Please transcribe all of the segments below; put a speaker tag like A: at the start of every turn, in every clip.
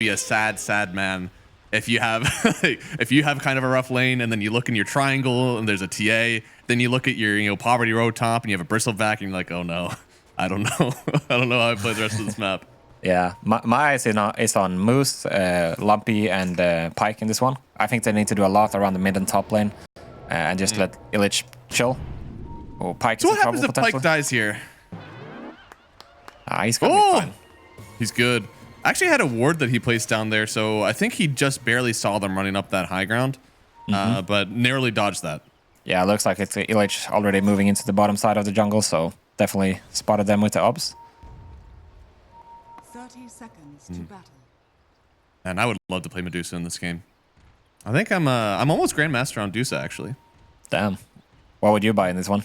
A: be a sad man if you have if you have kind of a rough lane and then you look in your triangle and there's a TA, then you look at your poverty road top and you have a bristleback and you're like, oh no, I don't know. I don't know how I play the rest of this map.
B: Yeah, my eyes is on Moose, Lumpy, and Pike in this one. I think they need to do a lot around the mid and top lane and just let Illich chill. Oh, Pike.
A: So what happens if Pike dies here?
B: He's gonna be fine.
A: He's good. I actually had a ward that he placed down there, so I think he just barely saw them running up that high ground, but narrowly dodged that.
B: Yeah, it looks like it's Illich already moving into the bottom side of the jungle, so definitely spotted them with the obs.
C: 30 seconds to battle.
A: And I would love to play Medusa in this game. I think I'm almost Grandmaster on Dusa, actually.
B: Damn. What would you buy in this one?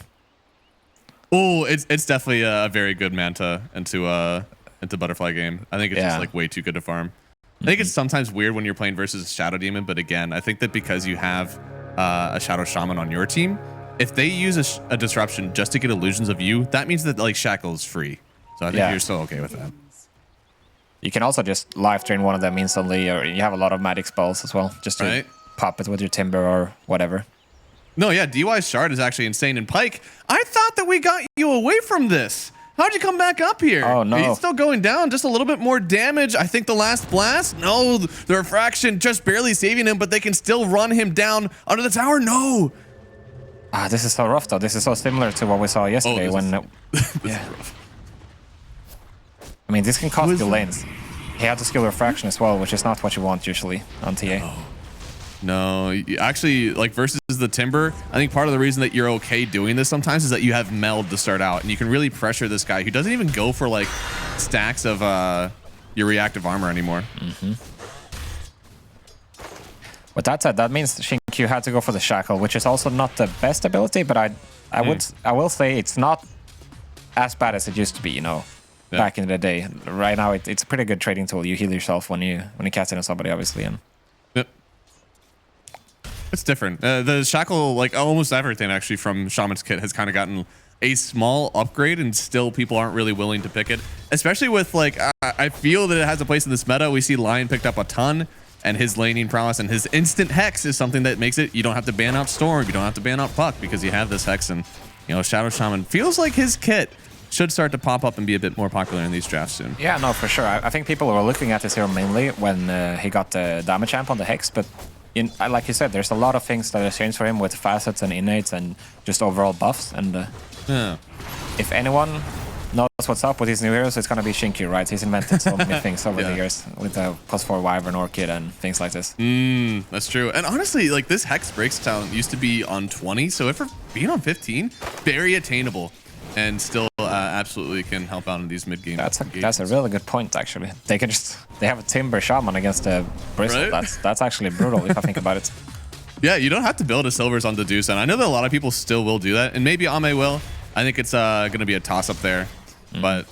A: Oh, it's definitely a very good Manta into Butterfly game. I think it's just like way too good to farm. I think it's sometimes weird when you're playing versus a Shadow Demon, but again, I think that because you have a Shadow Shaman on your team, if they use a disruption just to get illusions of you, that means that like Shackle is free. So I think you're still okay with that.
B: You can also just life drain one of them instantly, or you have a lot of magic spells as well, just to pop it with your Timber or whatever.
A: No, yeah, DY's Shard is actually insane. And Pike, I thought that we got you away from this. How'd you come back up here?
B: Oh, no.
A: He's still going down, just a little bit more damage. I think the last blast, no, the refraction just barely saving him, but they can still run him down under the tower. No.
B: This is so rough, though. This is so similar to what we saw yesterday
A: yeah.
B: I mean, this can cost you lanes. He had the skill refraction as well, which is not what you want usually on TA.
A: No, actually, like versus the Timber, I think part of the reason that you're okay doing this sometimes is that you have Meld to start out, and you can really pressure this guy who doesn't even go for like stacks of your reactive armor anymore.
B: With that said, that means Shinkyu had to go for the Shackle, which is also not the best ability, but I will say it's not as bad as it used to be, back in the day. Right now, it's a pretty good trading tool. You heal yourself when you cast it on somebody, obviously, and
A: it's different. The Shackle, like almost everything actually from Shaman's kit has kind of gotten a small upgrade, and still people aren't really willing to pick it. Especially with like, I feel that it has a place in this meta. We see Lion picked up a ton, and his laning prowess and his instant Hex is something that makes it, you don't have to ban out Storm, you don't have to ban out Puck because you have this Hex, and Shadow Shaman feels like his kit should start to pop up and be a bit more popular in these drafts soon.
B: Yeah, no, for sure. I think people were looking at this hero mainly when he got the damage amp on the Hex, but like you said, there's a lot of things that have changed for him with facets and innates and just overall buffs. And if anyone knows what's up with these new heroes, it's going to be Shinkyu, right? He's invented so many things over the years with the +4 Wyvern Orchid and things like this.
A: That's true. And honestly, like this Hex Breaks talent used to be on 20, so if we're being on 15, very attainable. And still absolutely can help out in these mid games.
B: That's a really good point, actually. They have a Timber Shaman against a Bristle.
A: Right?
B: That's actually brutal if I think about it.
A: Yeah, you don't have to build a Silvers on Deduce, and I know that a lot of people still will do that, and maybe Ame will. I think it's going to be a toss up there, but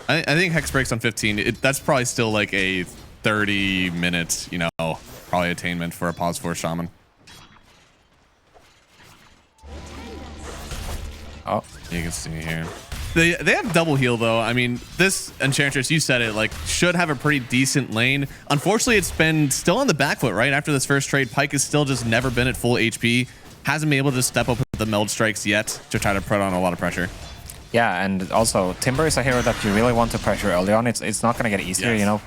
A: I think Hex Breaks on 15. That's probably still like a 30 minutes, probably attainment for a pause for Shaman.
B: Oh,
A: you can see here. They have double heal though. I mean, this Enchantress, you said it, like should have a pretty decent lane. Unfortunately, it's been still on the back foot, right? After this first trade, Pike has still just never been at full HP. Hasn't been able to step up with the meld strikes yet to try to put on a lot of pressure.
B: Yeah, and also Timber is a hero that you really want to pressure early on. It's not going to get easier,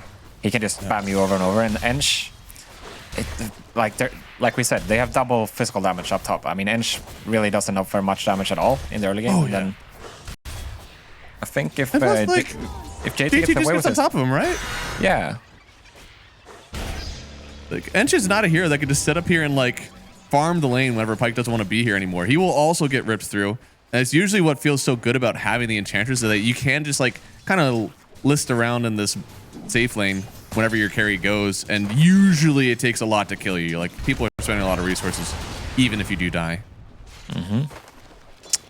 B: He can just spam you over and over. And Ench, like we said, they have double physical damage up top. I mean, Ench really doesn't offer much damage at all in the early game. Then I think if JT gets away with
A: on
B: it,
A: top of him, right?
B: Yeah.
A: Like Ench is not a hero that could just sit up here and like farm the lane whenever Pike doesn't want to be here anymore. He will also get ripped through. And it's usually what feels so good about having the Enchantress, is that you can just like kind of list around in this safe lane whenever your carry goes, and usually it takes a lot to kill you. Like people are spending a lot of resources even if you do die.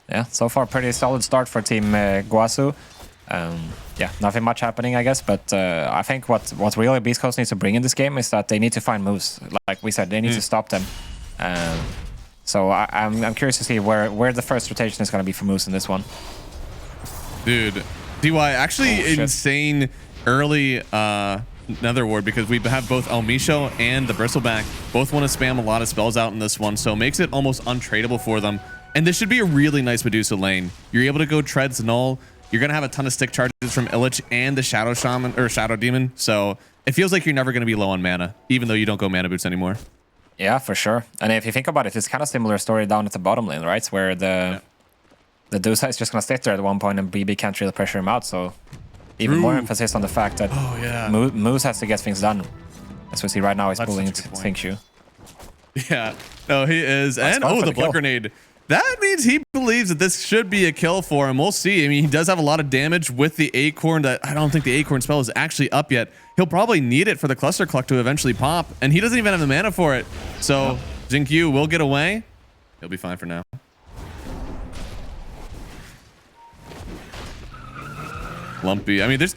B: Yeah, so far pretty solid start for Team Gaozu. Yeah, nothing much happening, I guess, but I think what really Beast Coast needs to bring in this game is that they need to find moves. Like we said, they need to stop them. So I'm curious to see where the first rotation is going to be for moves in this one.
A: Dude, DY actually insane early Nether Ward because we have both El Misho and the Bristleback. Both want to spam a lot of spells out in this one, so it makes it almost untradeable for them. And this should be a really nice Medusa lane. You're able to go Treads Null. You're going to have a ton of stick charges from Illich and the Shadow Shaman or Shadow Demon. So it feels like you're never going to be low on mana, even though you don't go mana boots anymore.
B: Yeah, for sure. And if you think about it, it's kind of similar story down at the bottom lane, right? Where the Dusa is just going to sit there at one point and BB can't really pressure him out. So even more emphasis on the fact that Moose has to get things done. As we see right now, he's pulling Think Shoe.
A: Yeah, no, he is.
B: That's
A: and the blood grenade. That means he believes that this should be a kill for him. We'll see. I mean, he does have a lot of damage with the Acorn that I don't think the Acorn spell is actually up yet. He'll probably need it for the Cluster Cluck to eventually pop, and he doesn't even have the mana for it. So Jinkyu will get away. He'll be fine for now. Lumpy. I mean, there's a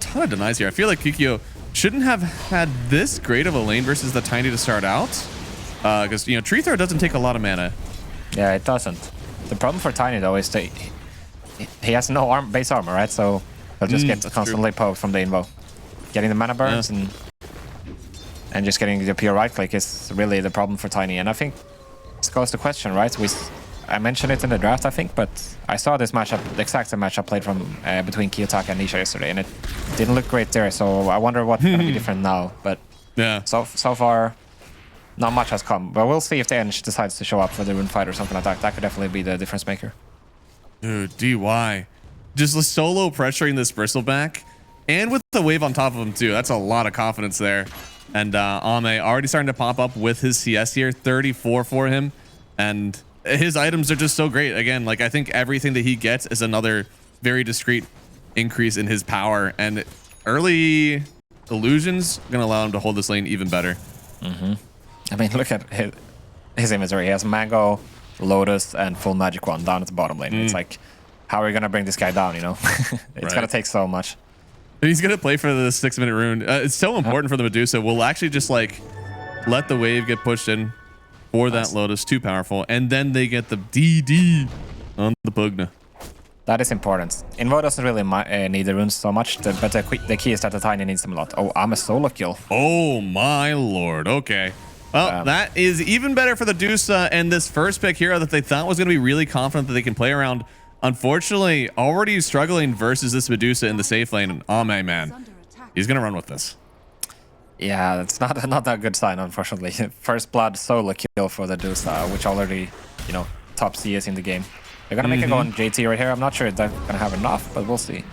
A: ton of denies here. I feel like Kikyo shouldn't have had this great of a lane versus the Tiny to start out. Because, Tree Throw doesn't take a lot of mana.
B: Yeah, it doesn't. The problem for Tiny, though, is that he has no base armor, right? So he'll just get constantly poked from the invo. Getting the mana burns and just getting the pure right click is really the problem for Tiny. And I think this goes to question, right? I mentioned it in the draft, I think, but I saw this matchup, the exact same matchup played from between Kiyotaka and Nisha yesterday, and it didn't look great there. So I wonder what's going to be different now. But so far, not much has come. But we'll see if the Enge decides to show up for the rune fight or something like that. That could definitely be the difference maker.
A: Dude, DY. Just solo pressuring this Bristleback, and with the wave on top of him too. That's a lot of confidence there. And Ame already starting to pop up with his CS here, 34 for him, and his items are just so great. Again, like I think everything that he gets is another very discreet increase in his power, and early illusions gonna allow him to hold this lane even better.
B: I mean, look at his inventory. He has Mango, Lotus, and full Magic Wand down at the bottom lane. It's like, how are we gonna bring this guy down? It's gonna take so much.
A: And he's gonna play for the 6-minute rune. It's so important for the Medusa. We'll actually just like let the wave get pushed in for that Lotus, too powerful, and then they get the DD on the Pugna.
B: That is important. Invo doesn't really need the runes so much, but the key is that the Tiny needs them a lot. Oh, I'm a solo kill.
A: Oh my lord. Okay. Well, that is even better for the Dusa and this first pick hero that they thought was going to be really confident that they can play around. Unfortunately, already struggling versus this Medusa in the safe lane. And Ame, man, he's going to run with this. Yeah,
B: that's not a good sign, unfortunately. First blood solo kill for the Dusa, which already, top CS in the game. They're going to make it go on JT right here. I'm not sure if they're going to have enough, but we'll see.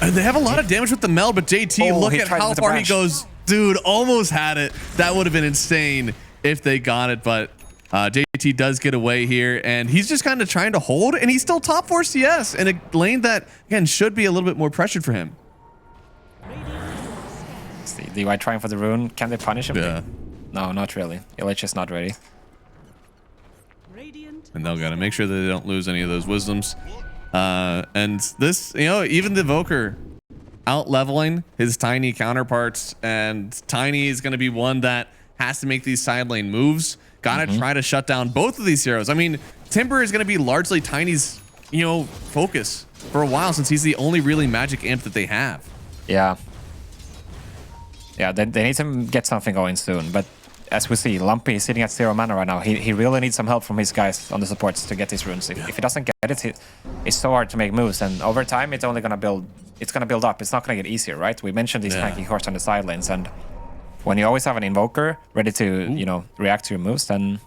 A: And they have a lot of damage with the meld, but JT, look at how far he goes. Dude, almost had it. That would have been insane if they got it, but JT does get away here, and he's just kind of trying to hold, and he's still top 4 CS in a lane that, again, should be a little bit more pressured for him.
B: DY trying for the rune. Can they punish him?
A: Yeah.
B: No, not really. Illich is not ready.
A: And they'll gotta make sure that they don't lose any of those wisdoms. And this, even the Evoker out leveling his Tiny counterparts, and Tiny is gonna be one that has to make these side lane moves. Gotta try to shut down both of these heroes. I mean, Timber is gonna be largely Tiny's, focus for a while, since he's the only really magic imp that they have.
B: Yeah. Yeah, they need to get something going soon, but as we see, Lumpy is sitting at 0 mana right now. He really needs some help from his guys on the supports to get these runes. If he doesn't get it, it's so hard to make moves, and over time it's only gonna build. It's gonna build up. It's not gonna get easier, right? We mentioned these tanking horse on the side lanes, and when you always have an invoker ready to react to your moves, then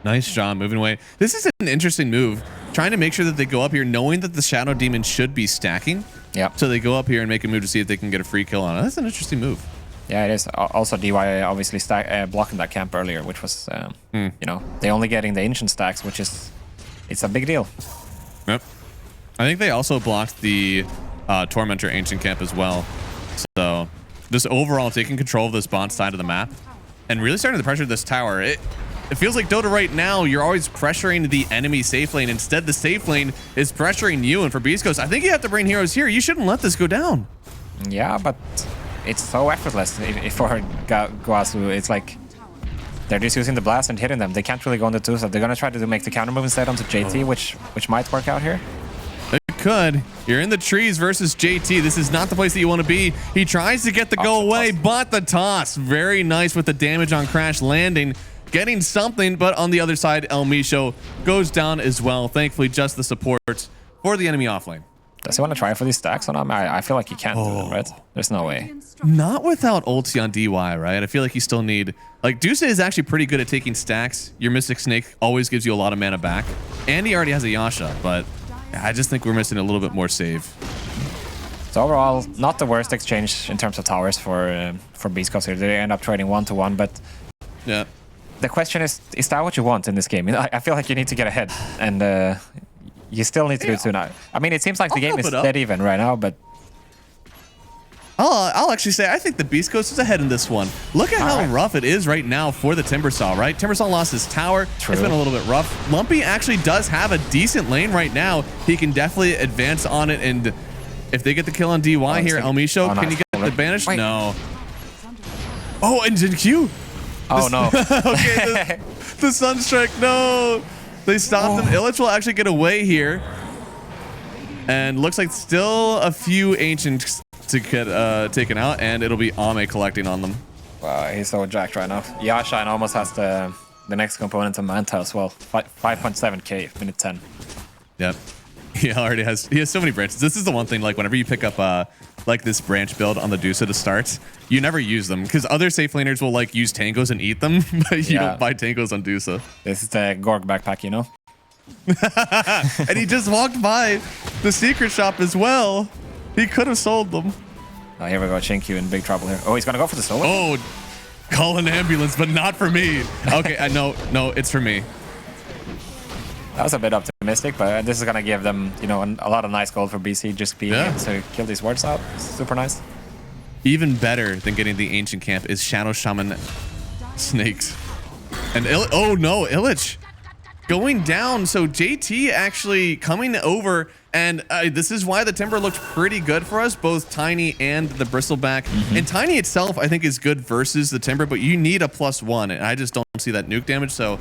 A: nice job moving away. This is an interesting move, trying to make sure that they go up here knowing that the Shadow Demon should be stacking.
B: Yeah.
A: So they go up here and make a move to see if they can get a free kill on it. That's an interesting move.
B: Yeah, it is. Also, DY obviously blocking that camp earlier, which was, they only getting the ancient stacks, which is, it's a big deal.
A: Yep. I think they also blocked the Tormentor ancient camp as well. So just overall taking control of this bot side of the map and really starting to pressure this tower. It feels like Dota right now, you're always pressuring the enemy safe lane. Instead, the safe lane is pressuring you. And for Beast Coast, I think you have to bring heroes here. You shouldn't let this go down.
B: Yeah, but it's so effortless for Gaozu. It's like they're just using the blast and hitting them. They can't really go on the 2, so they're going to try to make the counter move instead onto JT, which might work out here.
A: It could. You're in the trees versus JT. This is not the place that you want to be. He tries to get the go away, but the toss. Very nice with the damage on Crash landing, getting something, but on the other side, El Misho goes down as well. Thankfully, just the support for the enemy offlane.
B: Does he want to try for these stacks on him? I feel like he can't do them, right? There's no way.
A: Not without ulti on DY, right? I feel like you still need... Like, Deuce is actually pretty good at taking stacks. Your Mystic Snake always gives you a lot of mana back. And he already has a Yasha, but I just think we're missing a little bit more save.
B: So overall, not the worst exchange in terms of towers for beastcoast here. They end up trading 1-to-1, but...
A: Yeah.
B: The question is that what you want in this game? I feel like you need to get ahead, and you still need to do it soon. I mean, it seems like the game is dead even right now, but...
A: I'll actually say I think the Beast Coast is ahead in this one. Look at how rough it is right now for the Timbersaw, right? Timbersaw lost his tower. True. It's been a little bit rough. Lumpy actually does have a decent lane right now. He can definitely advance on it, and if they get the kill on DY here, El Misho, can you get the banish? Wait. No. Oh, and Q.
B: Oh, no.
A: Okay, the Sunstrike, no. They stopped him. Illich will actually get away here. And looks like still a few Ancients to get taken out, and it'll be Ame collecting on them.
B: Wow, he's so jacked right now. Yasha and almost has the next component to Manta as well. 5.7k, minute 10.
A: Yep. He has so many branches. This is the one thing, like whenever you pick up like this branch build on the Dusa to start, you never use them because other safe laners will like use tangos and eat them, but you don't buy tangos on Dusa.
B: This is the Gorg backpack, you know?
A: And he just walked by the secret shop as well. He could have sold them.
B: Oh, here we go. Chinkyu in big trouble here. Oh, he's going to go for the solo?
A: Oh, call an ambulance, but not for me. Okay, no, it's for me.
B: That was a bit optimistic, but this is going to give them, you know, a lot of nice gold for BC just being able to kill these wards out. Super nice.
A: Even better than getting the Ancient Camp is Shadow Shaman Snakes. And oh no, Illich going down. So JT actually coming over, and this is why the Timber looked pretty good for us, both Tiny and the Bristleback. And Tiny itself, I think, is good versus the Timber, but you need a +1, and I just don't see that nuke damage, so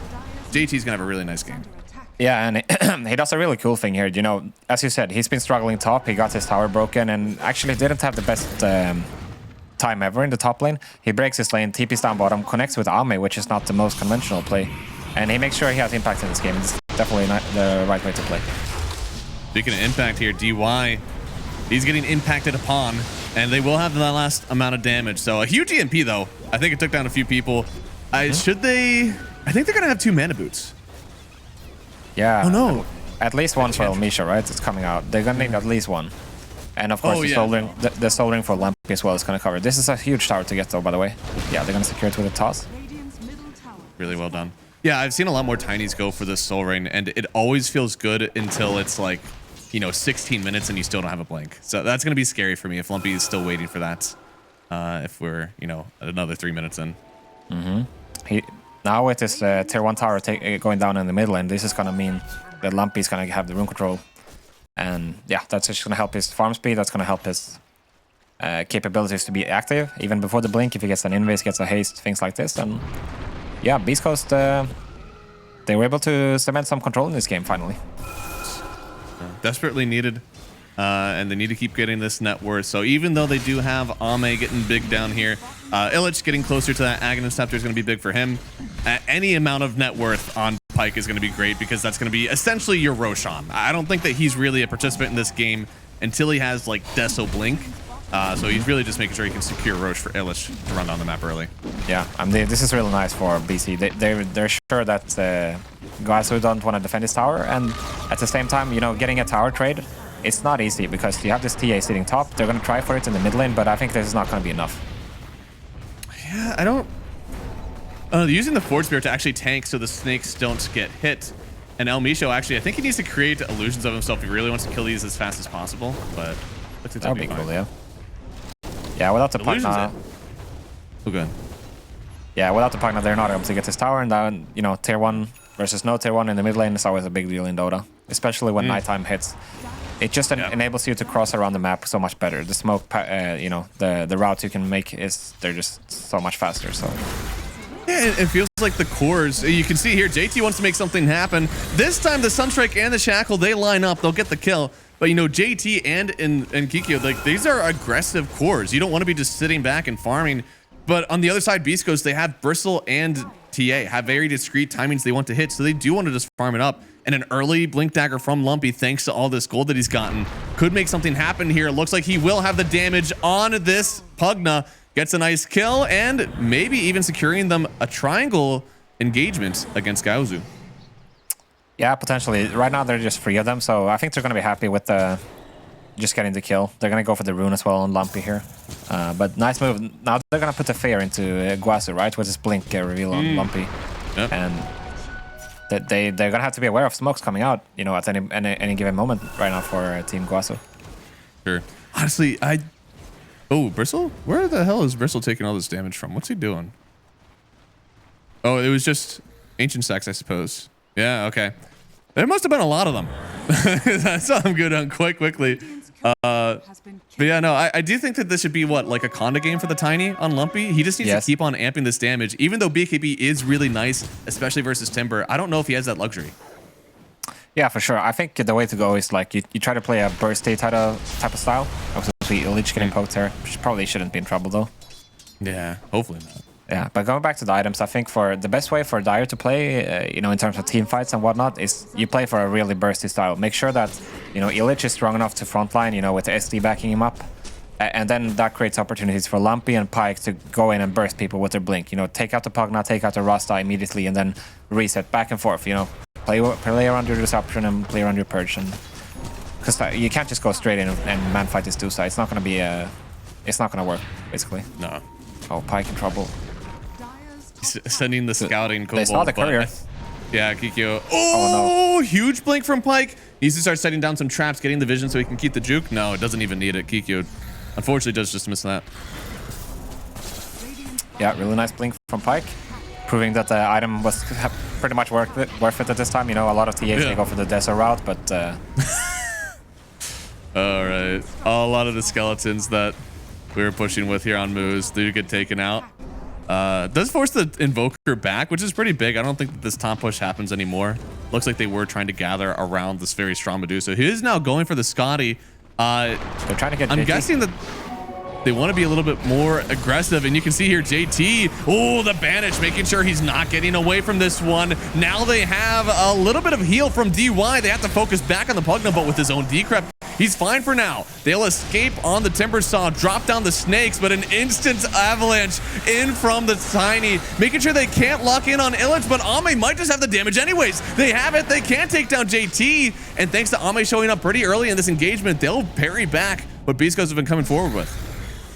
A: JT's gonna have a really nice game.
B: Yeah, and he does a really cool thing here. You know, as you said, he's been struggling top. He got his tower broken and actually didn't have the best time ever in the top lane. He breaks his lane, TP's down bottom, connects with Ame, which is not the most conventional play. And he makes sure he has impact in this game. It's definitely not the right way to play.
A: Speaking of impact here, DY, he's getting impacted upon, and they will have the last amount of damage. So a huge EMP, though. I think it took down a few people. Should they... I think they're going to have 2 mana boots.
B: Yeah.
A: Oh, no.
B: At least one for El Misho, right? It's coming out. They're going to need at least one. And of course, the soldering for Lumpy as well is going to cover. This is a huge tower to get, though, by the way. Yeah, they're going to secure it with a toss.
A: Really well done. Yeah, I've seen a lot more Tinies go for this Soul Ring, and it always feels good until it's like, you know, 16 minutes and you still don't have a blink. So that's going to be scary for me if Lumpy is still waiting for that. If we're, you know, another 3 minutes in.
B: Now with this tier 1 tower going down in the middle, and this is going to mean that Lumpy's going to have the rune control. And yeah, that's just going to help his farm speed. That's going to help his capabilities to be active, even before the blink. If he gets an invase, gets a haste, things like this. And yeah, Beast Coast, they were able to cement some control in this game, finally.
A: Desperately needed. And they need to keep getting this net worth. So even though they do have Ame getting big down here, Illich getting closer to that Aghanim Scepter is going to be big for him. Any amount of net worth on Pyke is going to be great because that's going to be essentially your Roshan. I don't think that he's really a participant in this game until he has like Deso Blink. So he's really just making sure he can secure Roche for Illich to run down the map early.
B: Yeah, this is really nice for BC. They're sure that Gaozu don't want to defend his tower, and at the same time, you know, getting a tower trade, it's not easy because you have this TA sitting top. They're going to try for it in the mid lane, but I think this is not going to be enough.
A: Yeah, I don't... using the Forge Spirit to actually tank so the snakes don't get hit. And El Misho, actually, I think he needs to create illusions of himself if he really wants to kill these as fast as possible, but...
B: That would be cool, yeah. Yeah, without the partner...
A: Oh, good.
B: Yeah, without the partner, they're not able to get this tower, and then, you know, tier 1 versus no tier 1 in the mid lane is always a big deal in Dota, especially when nighttime hits. It just enables you to cross around the map so much better. The smoke, you know, the routes you can make they're just so much faster. So
A: yeah, it feels like the cores. You can see here, JT wants to make something happen. This time, the Sunstrike and the Shackle, they line up. They'll get the kill. But, you know, JT and Kikyo, like, these are aggressive cores. You don't want to be just sitting back and farming. But on the other side, Beast Coast, they have Bristle and TA, have very discrete timings they want to hit. So they do want to just farm it up. And an early Blink Dagger from Lumpy, thanks to all this gold that he's gotten, could make something happen here. Looks like he will have the damage on this Pugna. Gets a nice kill and maybe even securing them a triangle engagement against Gaozu.
B: Yeah, potentially. Right now, they're just 3 of them, so I think they're going to be happy with just getting the kill. They're going to go for the rune as well on Lumpy here. But nice move. Now they're going to put the fear into Gaozu, right? With his blink reveal on Lumpy.
A: Yep.
B: And they're going to have to be aware of smokes coming out, you know, at any given moment right now for Team Gaozu.
A: Sure. Honestly, Oh, Bristle? Where the hell is Bristle taking all this damage from? What's he doing? Oh, it was just Ancient Stacks, I suppose. Yeah, okay. There must have been a lot of them. I saw him go down quite quickly. But yeah, no, I do think that this should be, what, like a Conda game for the Tiny on Lumpy? He just needs to keep on amping this damage. Even though BKB is really nice, especially versus Timber, I don't know if he has that luxury.
B: Yeah, for sure. I think the way to go is like you try to play a bursty type of style. Obviously, Illich getting poked here, which probably shouldn't be in trouble though.
A: Yeah, hopefully not.
B: Yeah, but going back to the items, I think for the best way for Dire to play, you know, in terms of team fights and whatnot, is you play for a really bursty style. Make sure that, you know, Illich is strong enough to frontline, you know, with the SD backing him up. And then that creates opportunities for Lumpy and Pyke to go in and burst people with their blink. You know, take out the Pugna, take out the Rasta immediately, and then reset back and forth, you know. Play around your disruption and play around your purge. Because you can't just go straight in and man fight this Dusa. It's not going to be it's not going to work, basically.
A: No.
B: Oh, Pyke in trouble.
A: Sending the scouting cobalt.
B: They saw the courier.
A: Yeah, Kikyo. Oh, no. Huge blink from Pyke. Needs to start setting down some traps, getting the vision so he can keep the juke. No, it doesn't even need it. Kikyo, unfortunately, does just miss that.
B: Yeah, really nice blink from Pyke, proving that the item was pretty much worth it at this time. You know, a lot of TAs they go for the desert route, but.
A: All right, a lot of the skeletons that we were pushing with here on Moose do get taken out. Does force the Invoker back, which is pretty big. I don't think that this top push happens anymore. Looks like they were trying to gather around this very strong Medusa. He is now going for the Scotty.
B: They're trying to get
A: I'm
B: JT.
A: guessing that they want to be a little bit more aggressive, and you can see here JT, oh, the banish, making sure he's not getting away from this one. Now they have a little bit of heal from DY. They have to focus back on the Pugna, but with his own decrep, he's fine for now. They'll escape on the Timber Saw, drop down the snakes, but an instant avalanche in from the Tiny, making sure they can't lock in on Illich, but Ame might just have the damage anyways. They have it. They can't take down JT, and thanks to Ame showing up pretty early in this engagement, they'll parry back what Beast Coast have been coming forward with.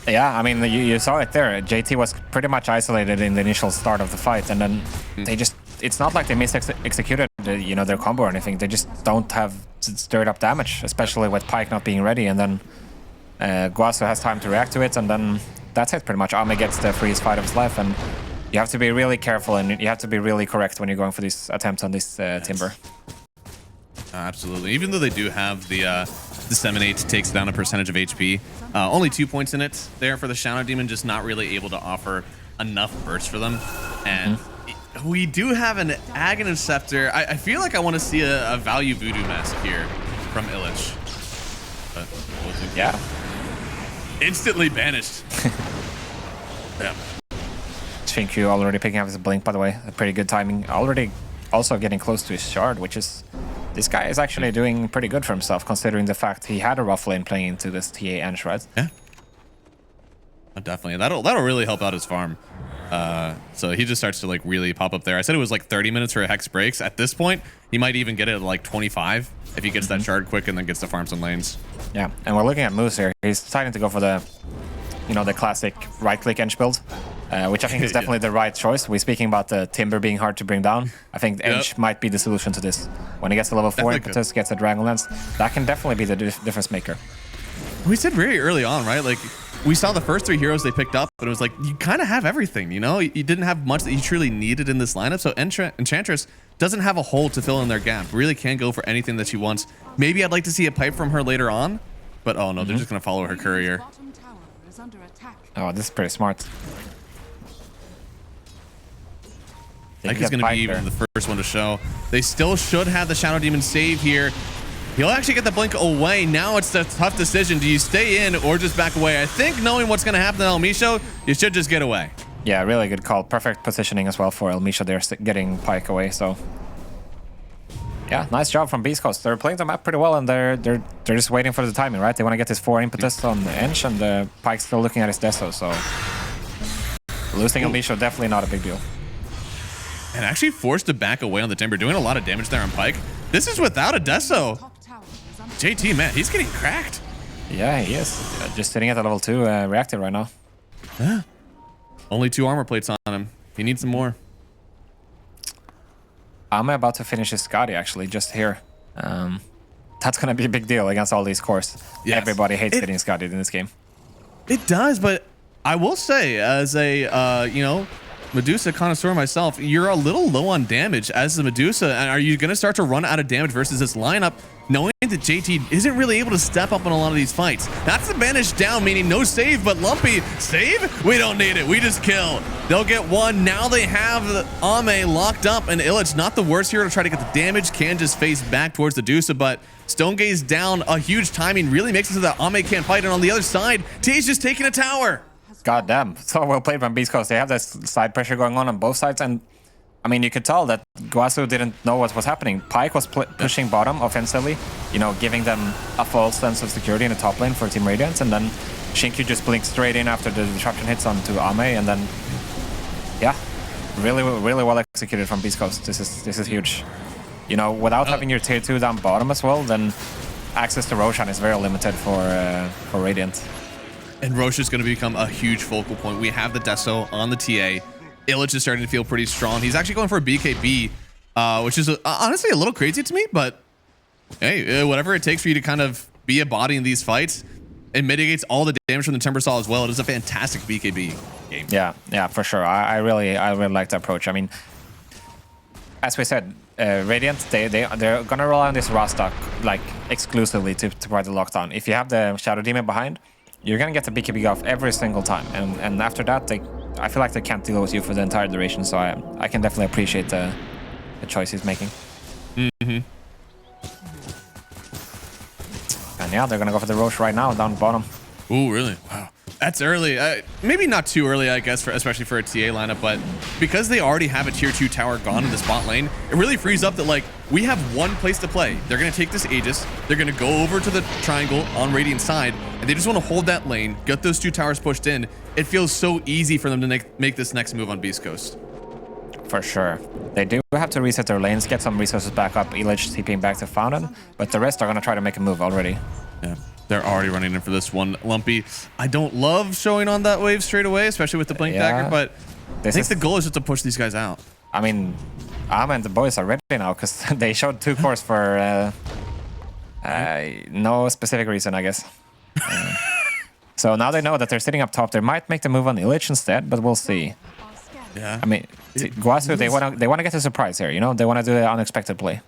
B: Yeah, I mean, you saw it there. JT was pretty much isolated in the initial start of the fight, and then they just, it's not like they mis-executed, you know, their combo or anything. They just don't have stirred up damage, especially with Pyke not being ready, and then Gaozu has time to react to it, and then that's it pretty much. Ame gets the freeze fight of his life, and you have to be really careful, and you have to be really correct when you're going for these attempts on this Timber.
A: Absolutely. Even though they do have the Disseminate takes down a percentage of HP, only 2 points in it there for the Shadow Demon, just not really able to offer enough burst for them. And we do have an Aghanim Scepter. I feel like I want to see a value Voodoo Mask here from Illich. But we'll see.
B: Yeah.
A: Instantly banished. Yeah.
B: Shinku already picking up his blink, by the way. A pretty good timing. Already also getting close to his shard, which is... This guy is actually doing pretty good for himself, considering the fact he had a rough lane playing into this TA and Shred.
A: Yeah. Definitely. That'll really help out his farm. So he just starts to like really pop up there. I said it was like 30 minutes for a Hex breaks. At this point, he might even get it at like 25 if he gets that shard quick and then gets to farm some lanes.
B: Yeah, and we're looking at Moose here. He's deciding to go for the, you know, the classic right-click Ench build, which I think is definitely the right choice. We're speaking about the Timber being hard to bring down. I think Ench might be the solution to this. When he gets to level 4 impetus, gets a Dragonlance, that can definitely be the difference maker.
A: We said very early on, right? Like, we saw the first 3 heroes they picked up, but it was like, you kind of have everything, you know? You didn't have much that you truly needed in this lineup, so Enchantress doesn't have a hole to fill in their gap. Really can go for anything that she wants. Maybe I'd like to see a pipe from her later on, but oh no, they're just going to follow her courier.
B: Oh, this is pretty smart.
A: Ike is going to be even the first one to show. They still should have the Shadow Demon save here. He'll actually get the blink away. Now it's a tough decision. Do you stay in or just back away? I think knowing what's going to happen to El Misho, you should just get away.
B: Yeah, really good call. Perfect positioning as well for El Misho. They're getting Pyke away, so... Yeah, nice job from Beast Coast. They're playing the map pretty well, and they're just waiting for the timing, right? They want to get his 4 impetus on the Ench, and the Pyke's still looking at his Deso, so... Losing El Misho, definitely not a big deal.
A: And actually forced to back away on the Timber, doing a lot of damage there on Pyke. This is without a Deso. JT, man, he's getting cracked.
B: Yeah, he is. Just sitting at the level 2 reactor right now.
A: Yeah. Only 2 armor plates on him. He needs some more.
B: I'm about to finish his Scotty, actually, just here. That's going to be a big deal against all these cores. Yes. Everybody hates getting Scotty in this game.
A: It does, but I will say, as a, you know, Medusa connoisseur myself, you're a little low on damage as the Medusa. And are you going to start to run out of damage versus this lineup, knowing that JT isn't really able to step up in a lot of these fights? That's the banish down, meaning no save, but Lumpy, save? We don't need it. We just kill. They'll get one. Now they have Ame locked up, and Illich, not the worst here to try to get the damage, can just face back towards the Dusa, but Stone Gaze down. A huge timing really makes it so that Ame can't fight. And on the other side, T's just taking a tower.
B: God damn, so well played from Beast Coast. They have this side pressure going on both sides, and I mean, you could tell that Gaozu didn't know what was happening. Pyke was pushing bottom offensively, you know, giving them a false sense of security in the top lane for Team Radiance, and then Shinkyu just blinked straight in after the disruption hits onto Ame, and then, yeah, really well executed from Beast Coast. This is huge. You know, without having your tier 2 down bottom as well, then access to Roshan is very limited for Radiant.
A: And Roshan is going to become a huge focal point. We have the Deso on the TA. Illich is starting to feel pretty strong. He's actually going for a BKB, which is honestly a little crazy to me, but hey, whatever it takes for you to kind of be a body in these fights, it mitigates all the damage from the Timber Saw as well. It is a fantastic BKB game.
B: Yeah, for sure. I really like the approach. I mean, as we said, Radiant, they're gonna rely on this Rostock like exclusively to provide the lockdown. If you have the Shadow Demon behind, you're gonna get the BKB off every single time, and after that, I feel like they can't deal with you for the entire duration. So I can definitely appreciate the choice he's making.
A: Mm-hmm.
B: And yeah, they're gonna go for the Roche right now down bottom.
A: Ooh, really? Wow. That's early. Maybe not too early, I guess, especially for a TA lineup, but because they already have a tier 2 tower gone in the spot lane, it really frees up that, like, we have one place to play. They're going to take this Aegis, they're going to go over to the triangle on Radiant side, and they just want to hold that lane, get those 2 towers pushed in. It feels so easy for them to make this next move on Beast Coast.
B: For sure. They do have to reset their lanes, get some resources back up, Illich TPing back to Fountain, but the rest are going to try to make a move already.
A: Yeah. They're already running in for this one. Lumpy, I don't love showing on that wave straight away, especially with the Blink Dagger, but I think the goal is just to push these guys out.
B: I mean, Ame and the boys are ready now because they showed 2 cores for no specific reason, I guess. So now they know that they're sitting up top. They might make the move on Illich instead, but we'll see.
A: Yeah.
B: I mean, Gaozu, they want to get a surprise here, you know? They want to do the unexpected play.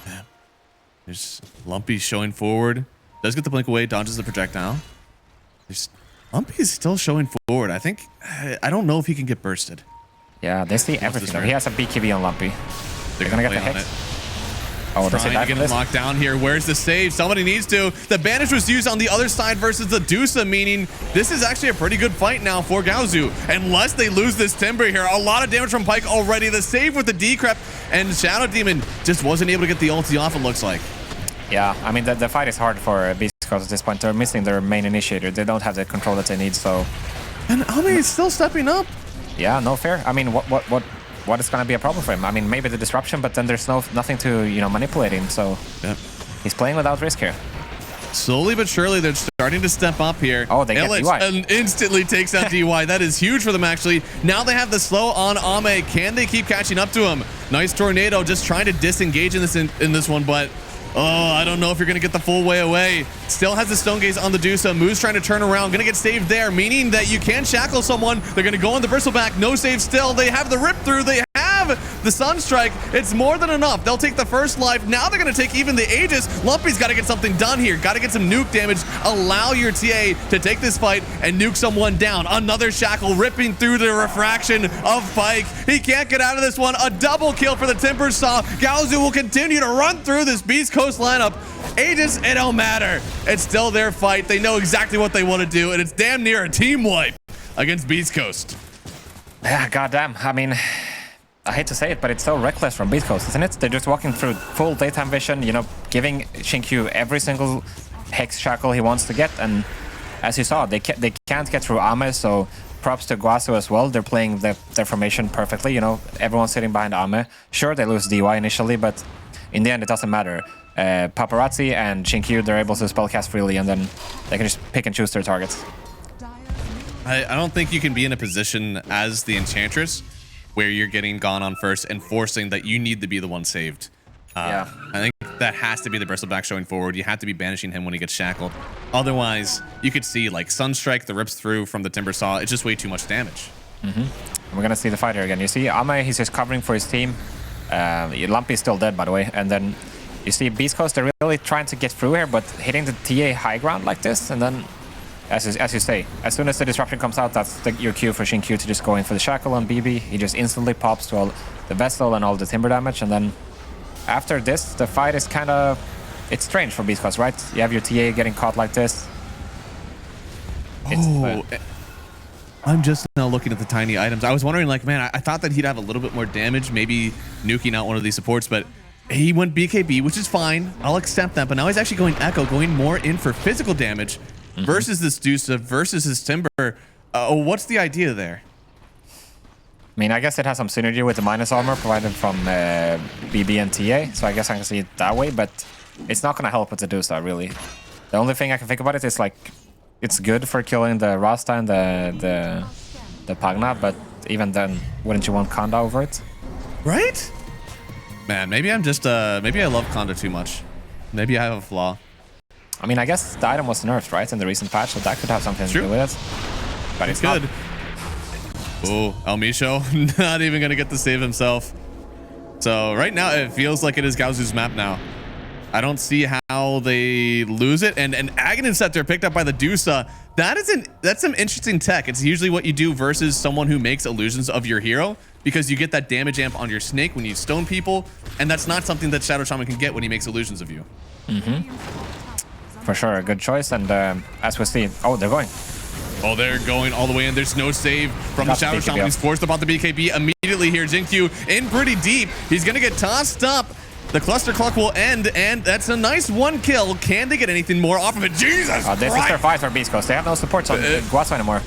A: Yeah. There's Lumpy showing forward. Does get the blink away, dodges the projectile. Lumpy is still showing forward. I don't know if he can get bursted.
B: Yeah, they see everything. He has a BKB on Lumpy. They're gonna get the Hex. Oh,
A: trying to get him locked down here. Where's the save? Somebody needs to. The banish was used on the other side versus the Dusa, meaning this is actually a pretty good fight now for Gaozu. Unless they lose this Timber here. A lot of damage from Pyke already. The save with the Decrep, and Shadow Demon just wasn't able to get the ulti off, it looks like.
B: Yeah, I mean, the fight is hard for Beast Coast at this point. They're missing their main initiator. They don't have the control that they need, so...
A: And Ame is still stepping up.
B: Yeah, no fair. I mean, what is going to be a problem for him? I mean, maybe the disruption, but then there's nothing to, you know, manipulate him, so...
A: Yep.
B: He's playing without risk here.
A: Slowly but surely, they're starting to step up here.
B: Oh, they get DY.
A: And instantly takes out DY. That is huge for them, actually. Now they have the slow on Ame. Can they keep catching up to him? Nice tornado, just trying to disengage in this one, but... Oh, I don't know if you're going to get the full way away. Still has the Stone Gaze on the Dusa. Moose trying to turn around. Going to get saved there, meaning that you can shackle someone. They're going to go on the Bristleback. No save still. They have the rip through. They have the Sunstrike. It's more than enough. They'll take the first life. Now they're going to take even the Aegis. Lumpy's got to get something done here. Got to get some nuke damage. Allow your TA to take this fight and nuke someone down. Another shackle ripping through the refraction of Pyke. He can't get out of this one. A double kill for the Timber Saw. Gaozu will continue to run through this Beast Coast lineup. Aegis, it don't matter. It's still their fight. They know exactly what they want to do, and it's damn near a team wipe against Beast Coast.
B: Yeah, goddamn. I mean, I hate to say it, but it's so reckless from Beast Coast, isn't it? They're just walking through full daytime vision, you know, giving Xinkyu every single hex shackle he wants to get, and as you saw, they can't get through Ame, so props to Gaozu as well. They're playing their formation perfectly, you know, everyone's sitting behind Ame. Sure, they lose DY initially, but in the end, it doesn't matter. Paparazzi and Xinkyu, they're able to spellcast freely, and then they can just pick and choose their targets.
A: I don't think you can be in a position as the Enchantress where you're getting gone on first and forcing that you need to be the one saved.
B: Yeah.
A: I think that has to be the bristleback showing forward. You have to be banishing him when he gets shackled. Otherwise, you could see like Sunstrike, the rips through from the Timber Saw. It's just way too much damage.
B: We're gonna see the fight here again. You see Ame, he's just covering for his team. Lumpy's still dead, by the way. And then you see Beast Coast, they're really trying to get through here, but hitting the TA high ground like this, and then as you say, as soon as the disruption comes out, that's your cue for Xinkyu to just go in for the shackle on BB. He just instantly pops to all the vessel and all the timber damage, and then after this, the fight is kind of... It's strange for Beast Coast, right? You have your TA getting caught like this.
A: I'm just now looking at the tiny items. I was wondering, like, man, I thought that he'd have a little bit more damage, maybe nuking out one of these supports, but he went BKB, which is fine. I'll accept that, but now he's actually going Echo, going more in for physical damage versus this Dusa, versus his Timber. What's the idea there?
B: I mean, I guess it has some synergy with the minus armor provided from BB and TA, so I guess I can see it that way, but it's not going to help with the Dusa, really. The only thing I can think about it is, like, it's good for killing the Rasta and the Pagna, but even then, wouldn't you want Kanda over it?
A: Right? Man, maybe I'm just, maybe I love Kanda too much. Maybe I have a flaw.
B: I mean, I guess the item was nerfed, right, in the recent patch, so that could have something to do with it. But it's
A: good.
B: Not.
A: Oh, El Micho, not even going to get to save himself. So right now, it feels like it is Gaozu's map now. I don't see how they lose it. And Aghanim Scepter picked up by the Dusa. That's some interesting tech. It's usually what you do versus someone who makes illusions of your hero, because you get that damage amp on your snake when you stone people, and that's not something that Shadow Shaman can get when he makes illusions of you.
B: For sure, a good choice. And as we see, oh, they're going.
A: Oh, they're going all the way in. There's no save from the Shadow Shaman. He's forced about the BKB immediately here. Xinkyu in pretty deep. He's going to get tossed up. The cluster clock will end, and that's a nice one kill. Can they get anything more off of it? Jesus
B: This
A: Christ.
B: is their fight for Beast Coast. They have no supports on Gaozu anymore.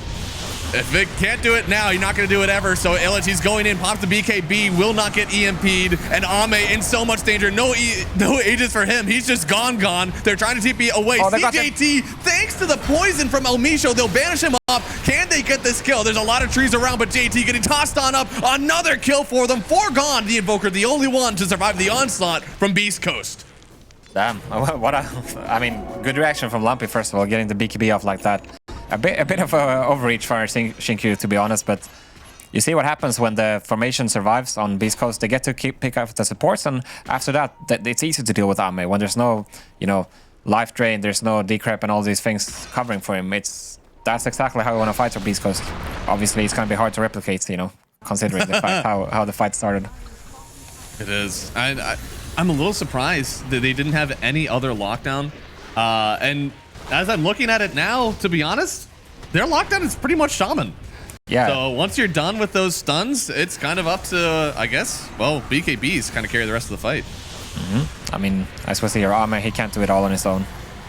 A: If it can't do it now, you're not going to do it ever. So LH's going in, pops the BKB, will not get EMP'd, and Ame in so much danger. No Aegis for him. He's just gone. They're trying to TP away.
B: Oh,
A: CJT, thanks to the poison from El Micho, they'll banish him up. Can they get this kill? There's a lot of trees around, but JT getting tossed on up. Another kill for them. 4 gone. The Invoker, the only one to survive the onslaught from Beast Coast.
B: Damn, what I mean, good reaction from Lumpy, first of all, getting the BKB off like that. A bit of a overreach for Xinkyu, to be honest, but you see what happens when the formation survives on Beast Coast. They get to pick up the supports, and after that, it's easy to deal with Ame. When there's no, you know, life drain, there's no decrep and all these things covering for him. That's exactly how you want to fight for Beast Coast. Obviously, it's going to be hard to replicate, you know, considering the fact how the fight started.
A: It is. I'm a little surprised that they didn't have any other lockdown, and as I'm looking at it now, to be honest, their lockdown is pretty much Shaman.
B: Yeah.
A: So once you're done with those stuns, it's kind of up to, I guess, well, BKBs kind of carry the rest of the fight.
B: I mean, as we see here, Ame, he can't do it all on his own.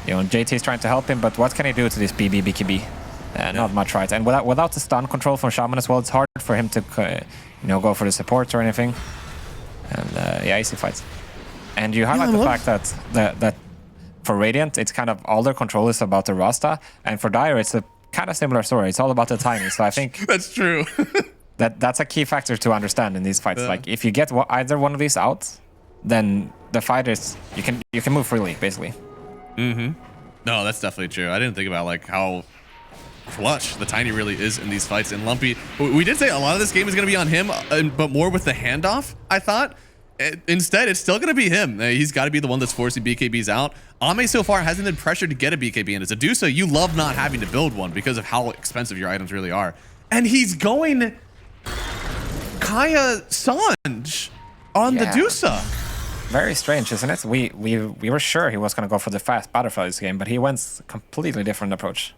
B: You know, JT is trying to help him, but what can he do to this BKB? Not much, right? And without the stun control from Shaman as well, it's hard for him to, you know, go for the support or anything. And yeah, easy fights. And you highlight the fact that for Radiant, it's kind of all their control is about the Rasta, and for Dire, it's a kind of similar story. It's all about the timing. So I think
A: that's true.
B: that's a key factor to understand in these fights. Like if you get either one of these out, then the fight is you can move freely, basically.
A: No, that's definitely true. I didn't think about like how clutch the Tiny really is in these fights. And Lumpy, we did say a lot of this game is going to be on him, but more with the handoff, I thought. Instead, it's still going to be him. He's got to be the one that's forcing BKBs out. Ame so far hasn't been pressured to get a BKB, and as a Dusa, you love not having to build one because of how expensive your items really are. And he's going Kaya Sanj on the Dusa.
B: Very strange, isn't it? We were sure he was going to go for the fast butterfly this game, but he went completely different approach.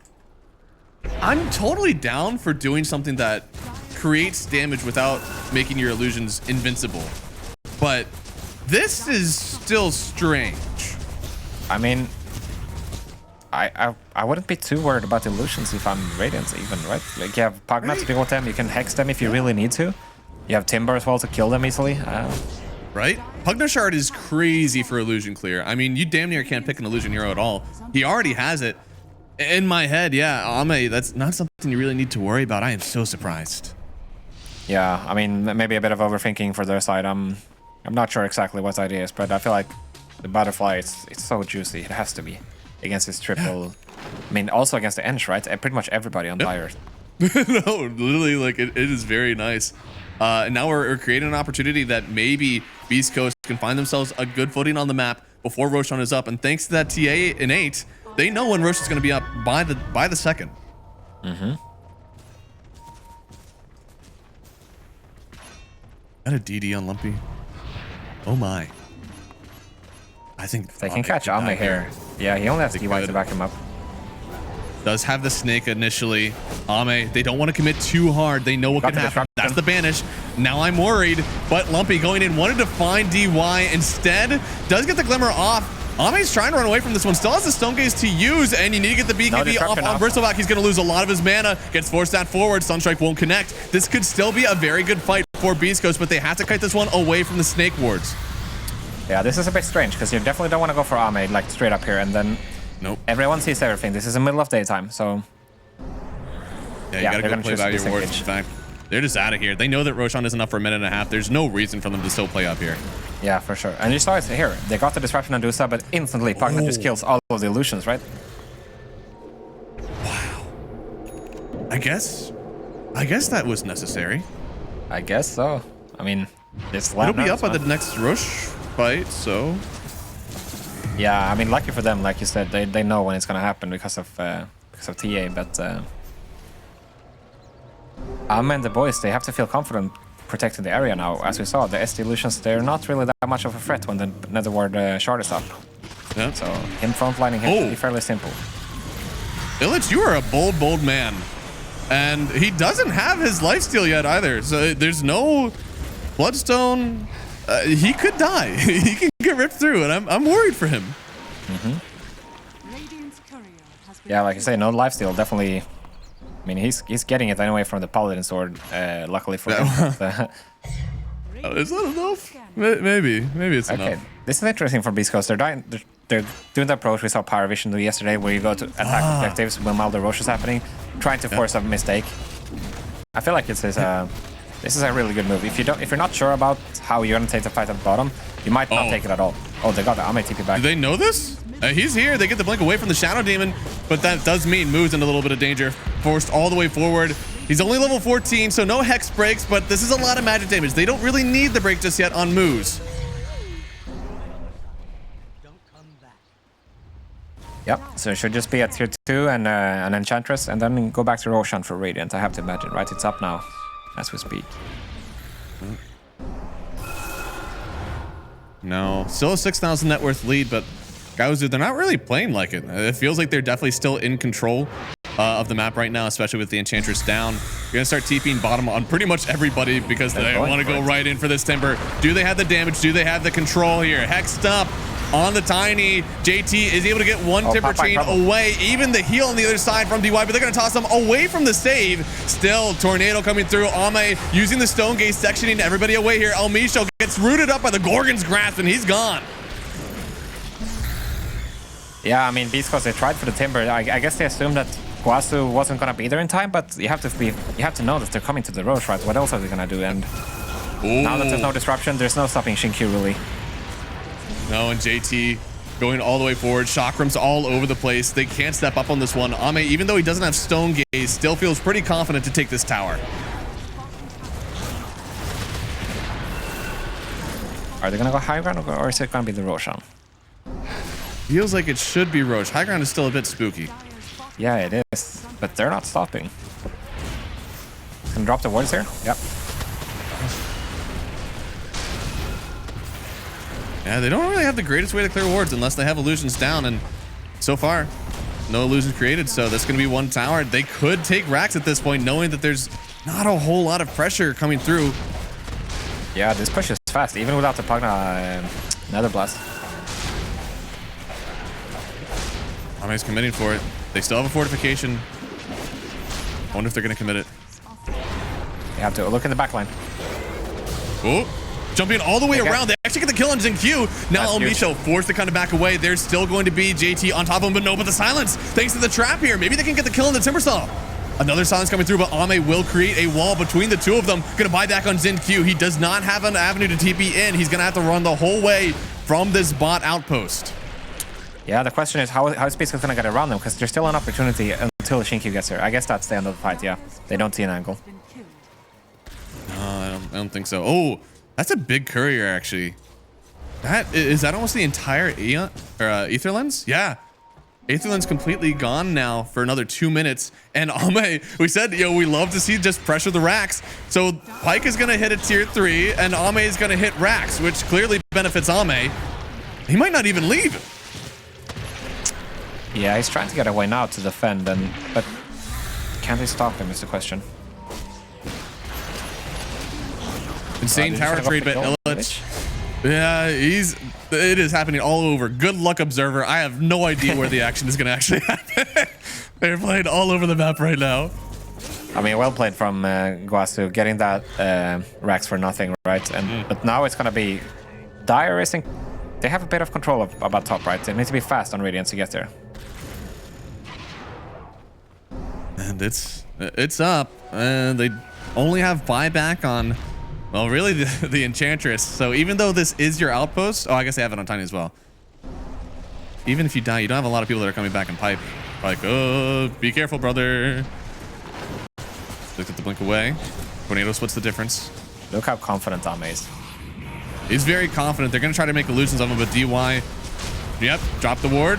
A: I'm totally down for doing something that creates damage without making your illusions invincible. But this is still strange.
B: I mean, I wouldn't be too worried about illusions if I'm Radiant even, right? Like you have Pugna to deal with them, you can hex them if you really need to. You have Timber as well to kill them easily.
A: Right? Pugna Shard is crazy for illusion clear. I mean, you damn near can't pick an illusion hero at all. He already has it. In my head, yeah, Ame, that's not something you really need to worry about. I am so surprised.
B: Yeah, I mean, maybe a bit of overthinking for their side. I'm not sure exactly what the idea is, but I feel like the butterfly, it's so juicy. It has to be against this triple. I mean, also against the Ench, right? Pretty much everybody on Dire.
A: No, literally, like, it is very nice. And now we're creating an opportunity that maybe Beast Coast can find themselves a good footing on the map before Roshan is up. And thanks to that TA innate, they know when Roshan's going to be up by the second.
B: Mm-hmm.
A: Got a DD on Lumpy. Oh my. I think
B: they can catch Ame here. Yeah, he only has DY to back him up.
A: Does have the snake initially. Ame, they don't want to commit too hard. They know what can happen. That's the banish. Now I'm worried, but Lumpy going in, wanted to find DY. Instead, does get the glimmer off. Ame's trying to run away from this one. Still has the Stone Gaze to use, and you need to get the BKB off on Bristleback. He's going to lose a lot of his mana. Gets forced that forward. Sunstrike won't connect. This could still be a very good fight for Beast Coast, but they have to kite this one away from the snake wards.
B: Yeah, this is a bit strange, because you definitely don't want to go for Ame, like, straight up here, and then
A: nope.
B: Everyone sees everything. This is the middle of daytime, so...
A: Yeah, you gotta go play by your wards. In fact, they're just out of here. They know that Roshan isn't up for a minute and a half. There's no reason for them to still play up here.
B: Yeah, for sure. And you saw it here. They got the disruption on Dusa, but instantly Pugna just kills all of the illusions, right?
A: Wow. I guess that was necessary.
B: I guess so. I mean, it's
A: it'll be up at the next Rosh fight, so...
B: Yeah, I mean, lucky for them, like you said, they know when it's gonna happen because of TA, but and the boys, they have to feel confident protecting the area now. As we saw, the SD illusions, they're not really that much of a threat when the Netherward shard is up.
A: Yeah.
B: So him frontlining him should be fairly simple.
A: Illich, you are a bold man, and he doesn't have his lifesteal yet either. So there's no Bloodstone. He could die. He can get ripped through, and I'm worried for him.
B: Mm-hmm. Yeah, like you say, no lifesteal, definitely. I mean, he's getting it anyway from the Paladin sword, luckily for him.
A: Is that enough? Maybe it's enough.
B: Okay, this is interesting for Beast Coast. They're doing the approach we saw Pyrovision do yesterday, where you go to attack objectives while the rush is happening, trying to force a mistake. I feel like this is a really good move. If you're not sure about how you're gonna take the fight at the bottom, you might not take it at all. Oh, they got the Ame TP back.
A: Do they know this? He's here. They get the blink away from the Shadow Demon, but that does mean Move's in a little bit of danger. Forced all the way forward. He's only level 14, so no Hex breaks, but this is a lot of magic damage. They don't really need the break just yet on Moves.
B: Yep, so it should just be at tier 2 and an Enchantress, and then go back to Roshan for Radiant, I have to imagine, right? It's up now, as we speak.
A: No, still a 6,000 net worth lead, but Gaozu, they're not really playing like it. It feels like they're definitely still in control of the map right now, especially with the Enchantress down. You're going to start TPing bottom on pretty much everybody because they want to go right in for this Timber. Do they have the damage? Do they have the control here? Hexed up on the Tiny. JT is able to get one Timber chain away. Even the heal on the other side from DY, but they're going to toss them away from the save. Still, Tornado coming through. Ame using the Stone Gaze, sectioning everybody away here. El Micho gets rooted up by the Gorgon's Grasp, and he's gone.
B: Yeah, I mean, Beast Coast, they tried for the Timber. I guess they assumed that Gaozu wasn't gonna be there in time, but you have to know that they're coming to the Roche, right? What else are they gonna do? And now that there's no disruption, there's no stopping Shinkyu really.
A: No, and JT going all the way forward. Chakrams all over the place. They can't step up on this one. Ame, even though he doesn't have Stone Gaze, still feels pretty confident to take this tower.
B: Are they gonna go high ground, or is it gonna be the Roshan?
A: Feels like it should be Roche. High ground is still a bit spooky.
B: Yeah, it is, but they're not stopping. Can drop the wards here? Yep.
A: Yeah, they don't really have the greatest way to clear wards unless they have illusions down, and so far, no illusions created, so that's going to be one tower. They could take racks at this point, knowing that there's not a whole lot of pressure coming through.
B: Yeah, this push is fast, even without the Pugna Nether Blast.
A: Ame's committing for it. They still have a fortification. I wonder if they're going to commit it.
B: You have to look in the back line.
A: Oh, jumping all the way around. They actually get the kill on ZinQ. Now Elmisho forced to kind of back away. There's still going to be JT on top of him, but no, but the silence. Thanks to the trap here. Maybe they can get the kill on the Timbersaw. Another silence coming through, but Ame will create a wall between the two of them. Gonna buy back on ZinQ. He does not have an avenue to TP in. He's gonna have to run the whole way from this bot outpost.
B: Yeah, the question is how is beastcoast gonna get around them, because there's still an opportunity until Shinkyu gets here. I guess that's the end of the fight, yeah. They don't see an angle.
A: No, I don't think so. Oh, that's a big courier, actually. Is that almost the entire Aether Lens? Yeah. Aether Lens completely gone now for another 2 minutes. And Ame, we said, yo, we love to see just pressure the racks. So Pyke is going to hit a tier 3 and Ame is going to hit racks, which clearly benefits Ame. He might not even leave.
B: Yeah, he's trying to get away now to defend, but can they stop him is the question.
A: Insane tower trade, but Illich. Yeah, it is happening all over. Good luck, observer. I have no idea where the action is going to actually happen. They're playing all over the map right now.
B: I mean, well played from Gaozu, getting that racks for nothing, right? But now it's going to be Dire racing. They have a bit of control about top, right? They need to be fast on Radiant to get there.
A: And it's up. And they only have buyback on... Well, really, the Enchantress. So even though this is your outpost... Oh, I guess they have it on Tiny as well. Even if you die, you don't have a lot of people that are coming back in pipe. Like, oh, be careful, brother. Look at the blink away. Tornado splits the difference.
B: Look how confident Ame is.
A: He's very confident. They're going to try to make illusions of him, but DY... Yep, drop the ward.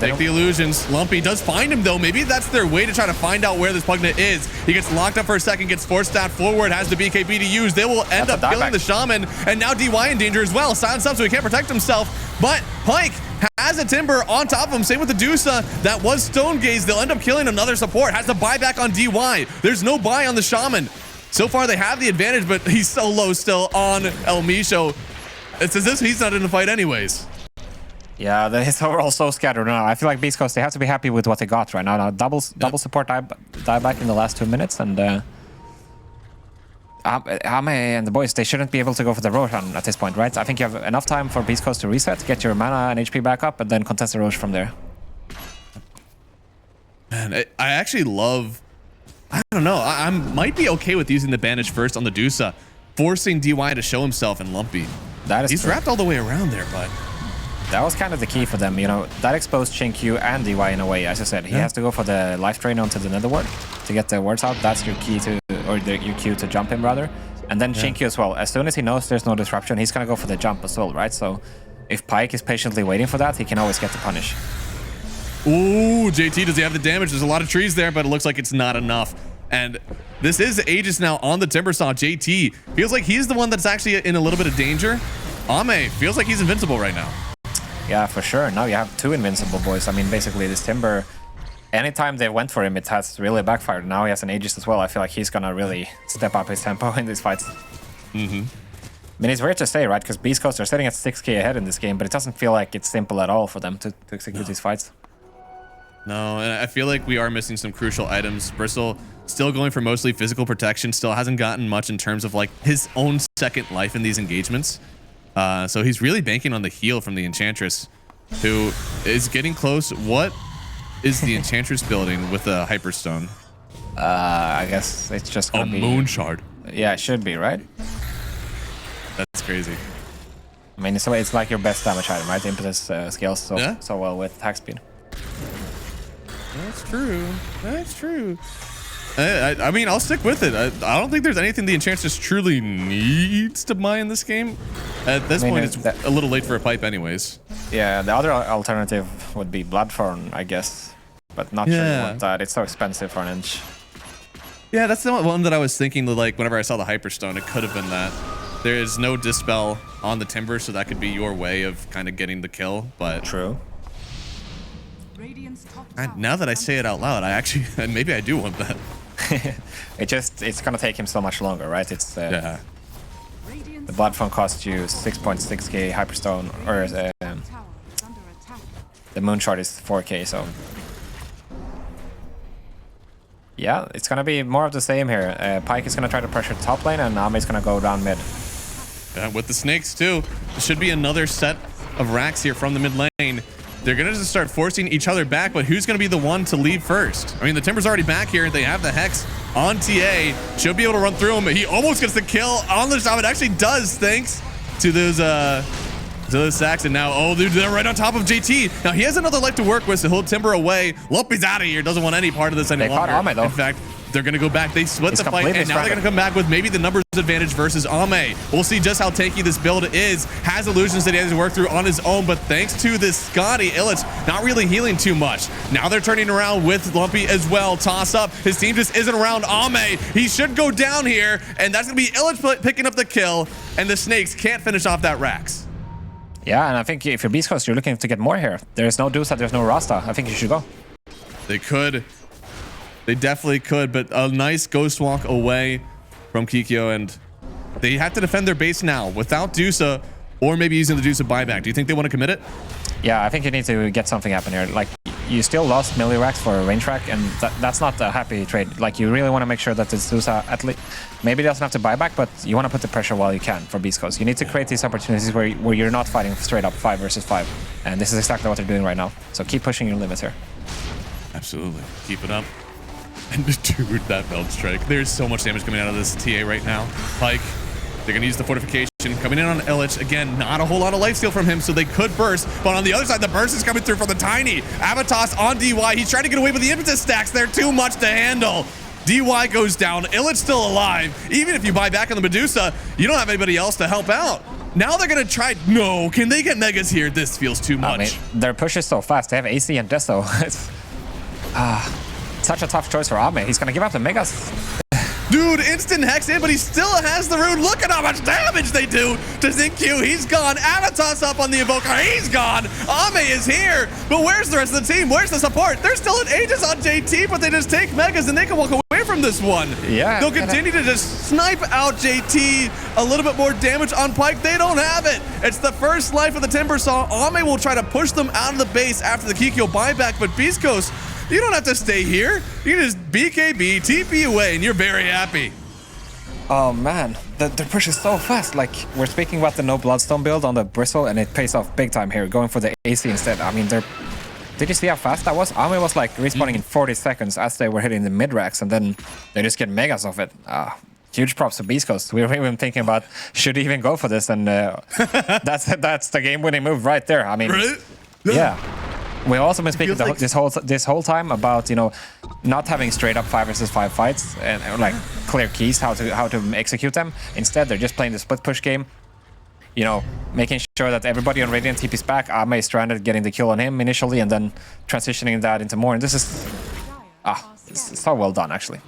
A: Take the illusions. Lumpy does find him, though. Maybe that's their way to try to find out where this Pugna is. He gets locked up for a second, gets forced out forward, has the BKB to use. They will end up killing the Shaman, and now DY in danger as well. Silence up so he can't protect himself, but Pyke has a Timber on top of him. Same with the Dusa. That was Stone Gaze. They'll end up killing another support. Has the buyback on DY. There's no buy on the Shaman. So far, they have the advantage, but he's so low still on Elmisho. It's as if he's not in the fight anyways.
B: Yeah, it's overall so scattered now. I feel like beastcoast, they have to be happy with what they got right now. Double support die back in the last 2 minutes, and Ame and the boys, they shouldn't be able to go for the Roshan at this point, right? I think you have enough time for beastcoast to reset, get your mana and HP back up, and then contest the Rosh from there.
A: Man, I actually love... I don't know. I might be okay with using the Banish first on the Dusa, forcing DY to show himself in Lumpy. He's wrapped all the way around there, but...
B: That was kind of the key for them, you know. That exposed Shinkyu and DY in a way, as I said. He has to go for the life drain onto the nether ward to get the wards out. That's your key to, or your cue to jump him, rather. And then Shinkyu as well. As soon as he knows there's no disruption, he's going to go for the jump as well, right? So if Pyke is patiently waiting for that, he can always get the punish.
A: Ooh, JT, does he have the damage? There's a lot of trees there, but it looks like it's not enough. And this is Aegis now on the Timbersaw. JT feels like he's the one that's actually in a little bit of danger. Ame feels like he's invincible right now.
B: Yeah, for sure. Now you have two invincible boys. I mean, basically this Timber, anytime they went for him, it has really backfired. Now he has an Aegis as well. I feel like he's gonna really step up his tempo in these fights. I mean, it's weird to say, right? Because beastcoast are sitting at 6k ahead in this game, but it doesn't feel like it's simple at all for them to execute these fights.
A: No, and I feel like we are missing some crucial items. Bristle still going for mostly physical protection, still hasn't gotten much in terms of like his own second life in these engagements. So he's really banking on the heal from the Enchantress, who is getting close. What is the Enchantress building with a Hyperstone?
B: I guess it's just gonna be...
A: Moon Shard.
B: Yeah, it should be, right?
A: That's crazy.
B: I mean, it's like your best damage item, right? Impetus scales so well with attack speed.
A: That's true. That's true. I mean, I'll stick with it. I don't think there's anything the Enchantress truly needs to buy in this game. At this point, it's a little late for a pipe anyways.
B: Yeah, the other alternative would be Bloodthorn, I guess. But not sure you want that. It's so expensive for an inch.
A: Yeah, that's the one that I was thinking, like, whenever I saw the Hyperstone, it could have been that. there is no dispel on the Timber, so that could be your way of kind of getting the kill. But
B: True.
A: now that I say it out loud, I actually maybe I do want that.
B: It's gonna take him so much longer, right? It's
A: Yeah.
B: the Bloodfond cost you 6.6k Hyperstone, or the Moonshard is 4k, so yeah, it's gonna be more of the same here. Pyke is gonna try to pressure top lane, and Ame is gonna go down mid.
A: Yeah, with the snakes too. There should be another set of racks here from the mid lane. They're gonna just start forcing each other back, but who's gonna be the one to leave first? I mean, the Timber's already back here. They have the Hex on TA. Should be able to run through him. He almost gets the kill on the top. It actually does, thanks to those sacks. And now, oh, dude, they're right on top of JT. Now he has another life to work with, so he'll Timber away. Lumpy's out of here. Doesn't want any part of this any
B: They
A: longer.
B: caught Ame, though.
A: In fact, they're going to go back. They split
B: He's
A: the fight, and now they're going to come back with maybe the numbers advantage versus Ame. We'll see just how tanky this build is. Has illusions that he has to work through on his own, but thanks to this Scotty, Illich not really healing too much. Now they're turning around with Lumpy as well. Toss up. His team just isn't around Ame. He should go down here, and that's going to be Illich picking up the kill, and the Snakes can't finish off that Rax.
B: Yeah, and I think if you're Beast Coast, you're looking to get more here. There's no Dusa, there's no Rasta. I think you should go.
A: They could. They definitely could, but a nice ghost walk away from Kikyo, and they have to defend their base now without Dusa, or maybe using the Dusa buyback. Do you think they want to commit it?
B: Yeah, I think you need to get something happen here. Like, you still lost Millirax for a range rack, and that's not a happy trade. Like, you really want to make sure that this Dusa at least maybe doesn't have to buy back, but you want to put the pressure while you can for Beast Coast. You need to create these opportunities where you're not fighting straight up 5 versus 5, and this is exactly what they're doing right now. So keep pushing your limits here.
A: Absolutely. Keep it up. And dude, that Belt Strike. There's so much damage coming out of this TA right now. Pyke, they're going to use the fortification. Coming in on Illich. Again, not a whole lot of lifesteal from him, so they could burst. But on the other side, the burst is coming through from the Tiny. Avatos on DY. He's trying to get away with the impetus stacks. They're too much to handle. DY goes down. Illich still alive. Even if you buy back on the Medusa, you don't have anybody else to help out. Now they're going to try. No, can they get Megas here? This feels too much.
B: I mean, their push is so fast. They have AC and Desto. It's such a tough choice for Ame. He's going to give up the Megas.
A: Dude, instant Hex in, but he still has the rune. Look at how much damage they do to ZinQ. He's gone. Avatos up on the Invoker. He's gone. Ame is here. But where's the rest of the team? Where's the support? They're still at Aegis on JT, but they just take Megas and they can walk away from this one.
B: Yeah.
A: They'll continue to just snipe out JT. A little bit more damage on Pyke. They don't have it. It's the first life of the Timbersaw. Ame will try to push them out of the base after the Kikyo buyback, but Beast Coast, you don't have to stay here. You can just BKB, TP away, and you're very happy.
B: Oh man, the push is so fast. Like, we're speaking about the no Bloodstone build on the Bristle, and it pays off big time here, going for the AC instead. I mean, did you see how fast that was? Ame was like respawning in 40 seconds as they were hitting the mid-racks, and then they just get Megas off it. Huge props to Beast Coast. We were even thinking about, should he even go for this? And that's the game-winning move right there. I mean,
A: Right?
B: Yeah. We've also been speaking this whole time about, you know, not having straight up 5 versus 5 fights and like clear keys how to execute them. Instead, they're just playing the split push game. You know, making sure that everybody on Radiant TP's back. Ame is stranded, getting the kill on him initially, and then transitioning that into more. And this is it's so well done, actually.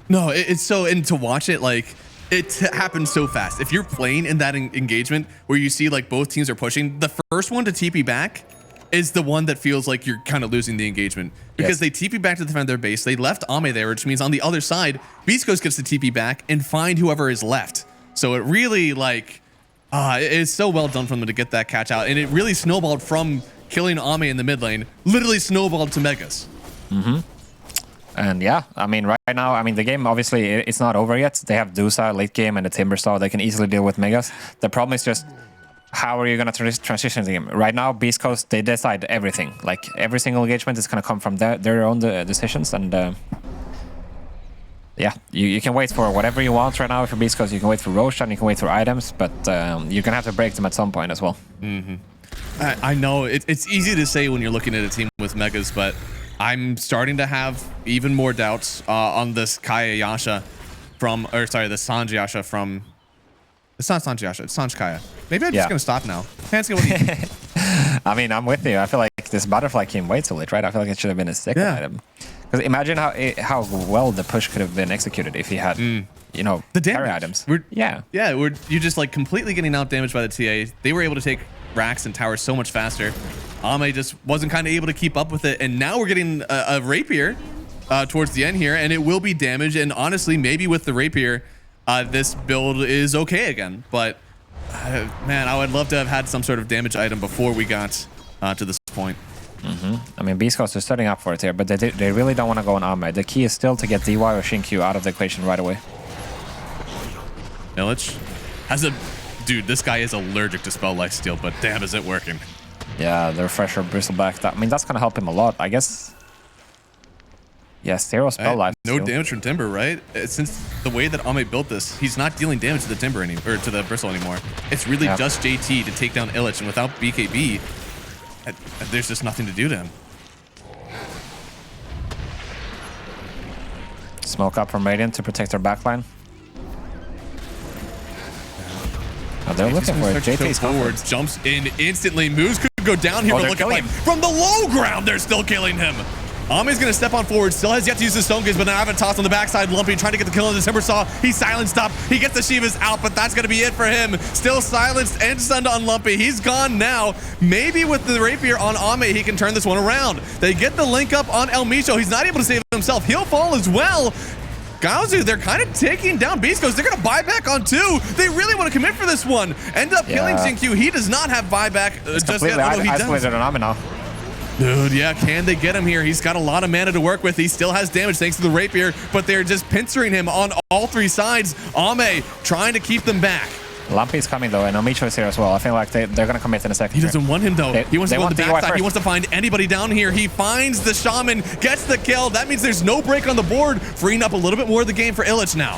A: No, it's so, and to watch it, like, it happens so fast. If you're playing in that engagement where you see like both teams are pushing, the first one to TP back is the one that feels like you're kind of losing the engagement, because they TP back to defend their base. They left Ame there, which means on the other side, Beast Coast gets the TP back and find whoever is left. So it really, like, it's so well done from them to get that catch out, and it really snowballed from killing Ame in the mid lane, literally snowballed to Megas.
B: And yeah, I mean, right now, I mean, the game, obviously, it's not over yet. They have Dusa late game and the Timbersaw. They can easily deal with Megas. The problem is just, how are you going to transition the game? Right now, Beast Coast, they decide everything. Like, every single engagement is going to come from their own decisions. And yeah, you can wait for whatever you want right now for Beast Coast. You can wait for Roshan, you can wait for items, but you're going to have to break them at some point as well.
A: I know it's easy to say when you're looking at a team with Megas, but I'm starting to have even more doubts on this Kaya Yasha from, or sorry, the Sanj Yasha from, it's not Sanj Yasha, it's Sanj Kaya. Maybe I'm just going to stop now. I
B: mean, I'm with you. I feel like this butterfly came way too late, right? I feel like it should have been a second item. Because imagine how well the push could have been executed if he had, you know,
A: The
B: carry
A: damage.
B: items.
A: Yeah, you're just like completely getting out damaged by the TA. They were able to take racks and towers so much faster. Ame just wasn't kind of able to keep up with it, and now we're getting a rapier towards the end here, and it will be damaged. And honestly, maybe with the rapier, this build is okay again. But man, I would love to have had some sort of damage item before we got to this point.
B: I mean, beastcoast is setting up for it here, but they really don't want to go on Ame. The key is still to get DY or Shinkyu out of the equation right away.
A: Illich has a... Dude, this guy is allergic to spell lifesteal, but damn, is it working.
B: Yeah, the refresher bristleback. I mean, that's going to help him a lot, I guess. Yeah, zero spell life.
A: No damage from Timber, right? Since the way that Ame built this, he's not dealing damage to the Timber or to the Bristle anymore. It's really just JT to take down Illich, and without BKB, there's just nothing to do to him.
B: Smoke up from Radiant to protect their backline. Oh, they're looking for it. JT's
A: forward, jumps in instantly. Moves could go down here, but look at like from the low ground, they're still killing him. Ame's gonna step on forward, still has yet to use his stone gaze, but now have a toss on the backside. Lumpy trying to get the kill on the Timber Saw. He's silenced up. He gets the Shiva's out, but that's gonna be it for him. Still silenced and stunned on Lumpy. He's gone now. Maybe with the rapier on Ame, he can turn this one around. They get the link up on El Micho. He's not able to save himself. He'll fall as well. Gaozu, they're kind of taking down beastcoast. They're going to buy back on 2. They really want to commit for this one. End up killing Xinkyu. He does not have buyback just yet, although he does.
B: On Ame now.
A: Dude, yeah, can they get him here? He's got a lot of mana to work with. He still has damage thanks to the rapier, but they're just pincering him on all 3 sides. Ame trying to keep them back.
B: Lumpy's coming though, and Omicho is here as well. I feel like they're going to commit in a second.
A: He doesn't want him though. He wants to go on the backside. He wants to find anybody down here. He finds the Shaman, gets the kill. That means there's no break on the board, freeing up a little bit more of the game for Illich now.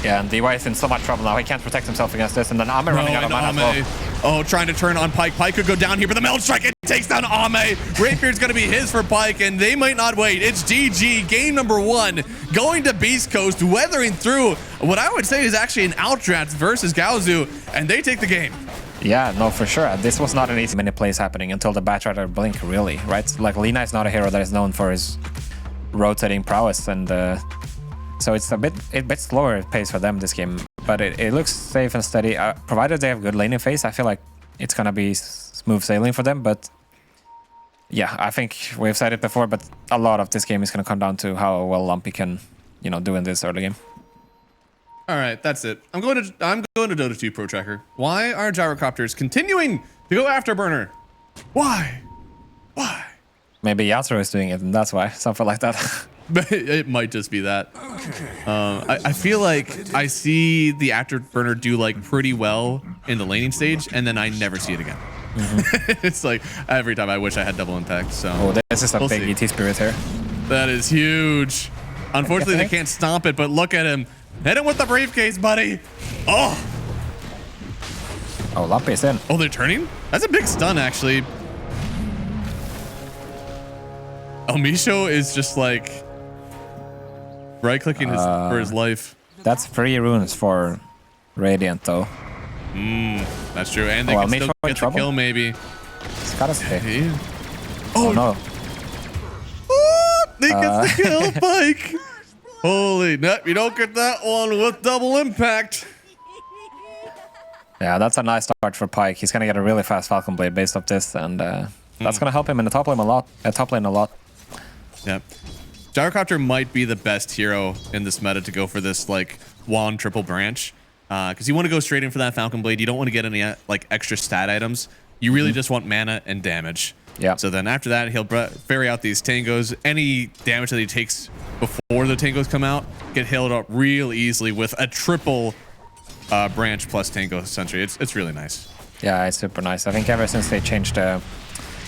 B: Yeah, and DY is in so much trouble now. He can't protect himself against this, and then Ame running out of mana as well.
A: Oh, trying to turn on Pyke. Pyke could go down here, but the Meld Strike, it takes down Ame. Rapier's going to be his for Pyke, and they might not wait. It's GG, game number 1, going to Beast Coast, weathering through what I would say is actually an outdraft versus Gaozu, and they take the game.
B: Yeah, no, for sure. This was not an easy many plays happening until the Batrider blink, really, right? Like, Lina is not a hero that is known for his rotating prowess, and so it's a bit slower pace for them this game, but it looks safe and steady. Provided they have good laning phase, I feel like it's gonna be smooth sailing for them. But yeah, I think we've said it before, but a lot of this game is gonna come down to how well Lumpy can, you know, do in this early game.
A: All right, that's it. I'm going to Dota2 Pro Tracker. Why are gyrocopters continuing to go after Burner? Why?
B: Maybe Yatro is doing it, and that's why, something like that.
A: It might just be that. I feel like I see the Afterburner do like pretty well in the laning stage, and then I never see it again. It's like every time I wish I had double impact. So
B: this is a big ET spirit here.
A: That is huge. Unfortunately, they can't stomp it, but look at him. Hit him with the briefcase, buddy. Oh,
B: Lumpy's in.
A: Oh, they're turning? That's a big stun, actually. El Micho is just like right-clicking for his life.
B: That's 3 runes for Radiant, though.
A: That's true. And they can still get the kill, maybe.
B: It's gotta stay.
A: Yeah.
B: Oh, no.
A: Oh, they get the kill, Pyke. Holy, no, you don't get that one with double impact.
B: Yeah, that's a nice start for Pyke. He's gonna get a really fast Falcon Blade based off this, and that's gonna help him in the top lane a lot.
A: Yeah. Gyrocopter might be the best hero in this meta to go for this like wand triple branch, because you want to go straight in for that Falcon Blade. You don't want to get any like extra stat items. You really just want mana and damage.
B: Yeah.
A: So then after that, he'll ferry out these tangos. Any damage that he takes before the tangos come out get healed up real easily with a triple branch plus tango sentry. It's really nice.
B: Yeah, it's super nice. I think ever since they changed the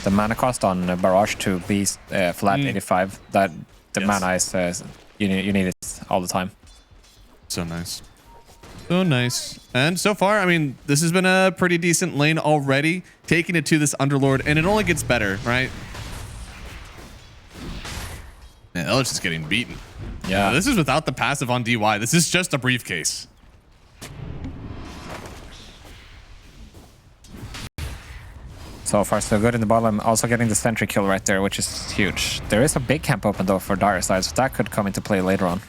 B: mana cost on Barrage to be flat 85, that the mana is you need it all the time.
A: So nice. So nice. And so far, I mean, this has been a pretty decent lane already, taking it to this Underlord, and it only gets better, right? Man, Ellis is getting beaten.
B: Yeah.
A: This is without the passive on DY. This is just a briefcase.
B: So far, so good in the bottom. Also getting the sentry kill right there, which is huge. There is a big camp open, though, for Dire side, so that could come into play later on.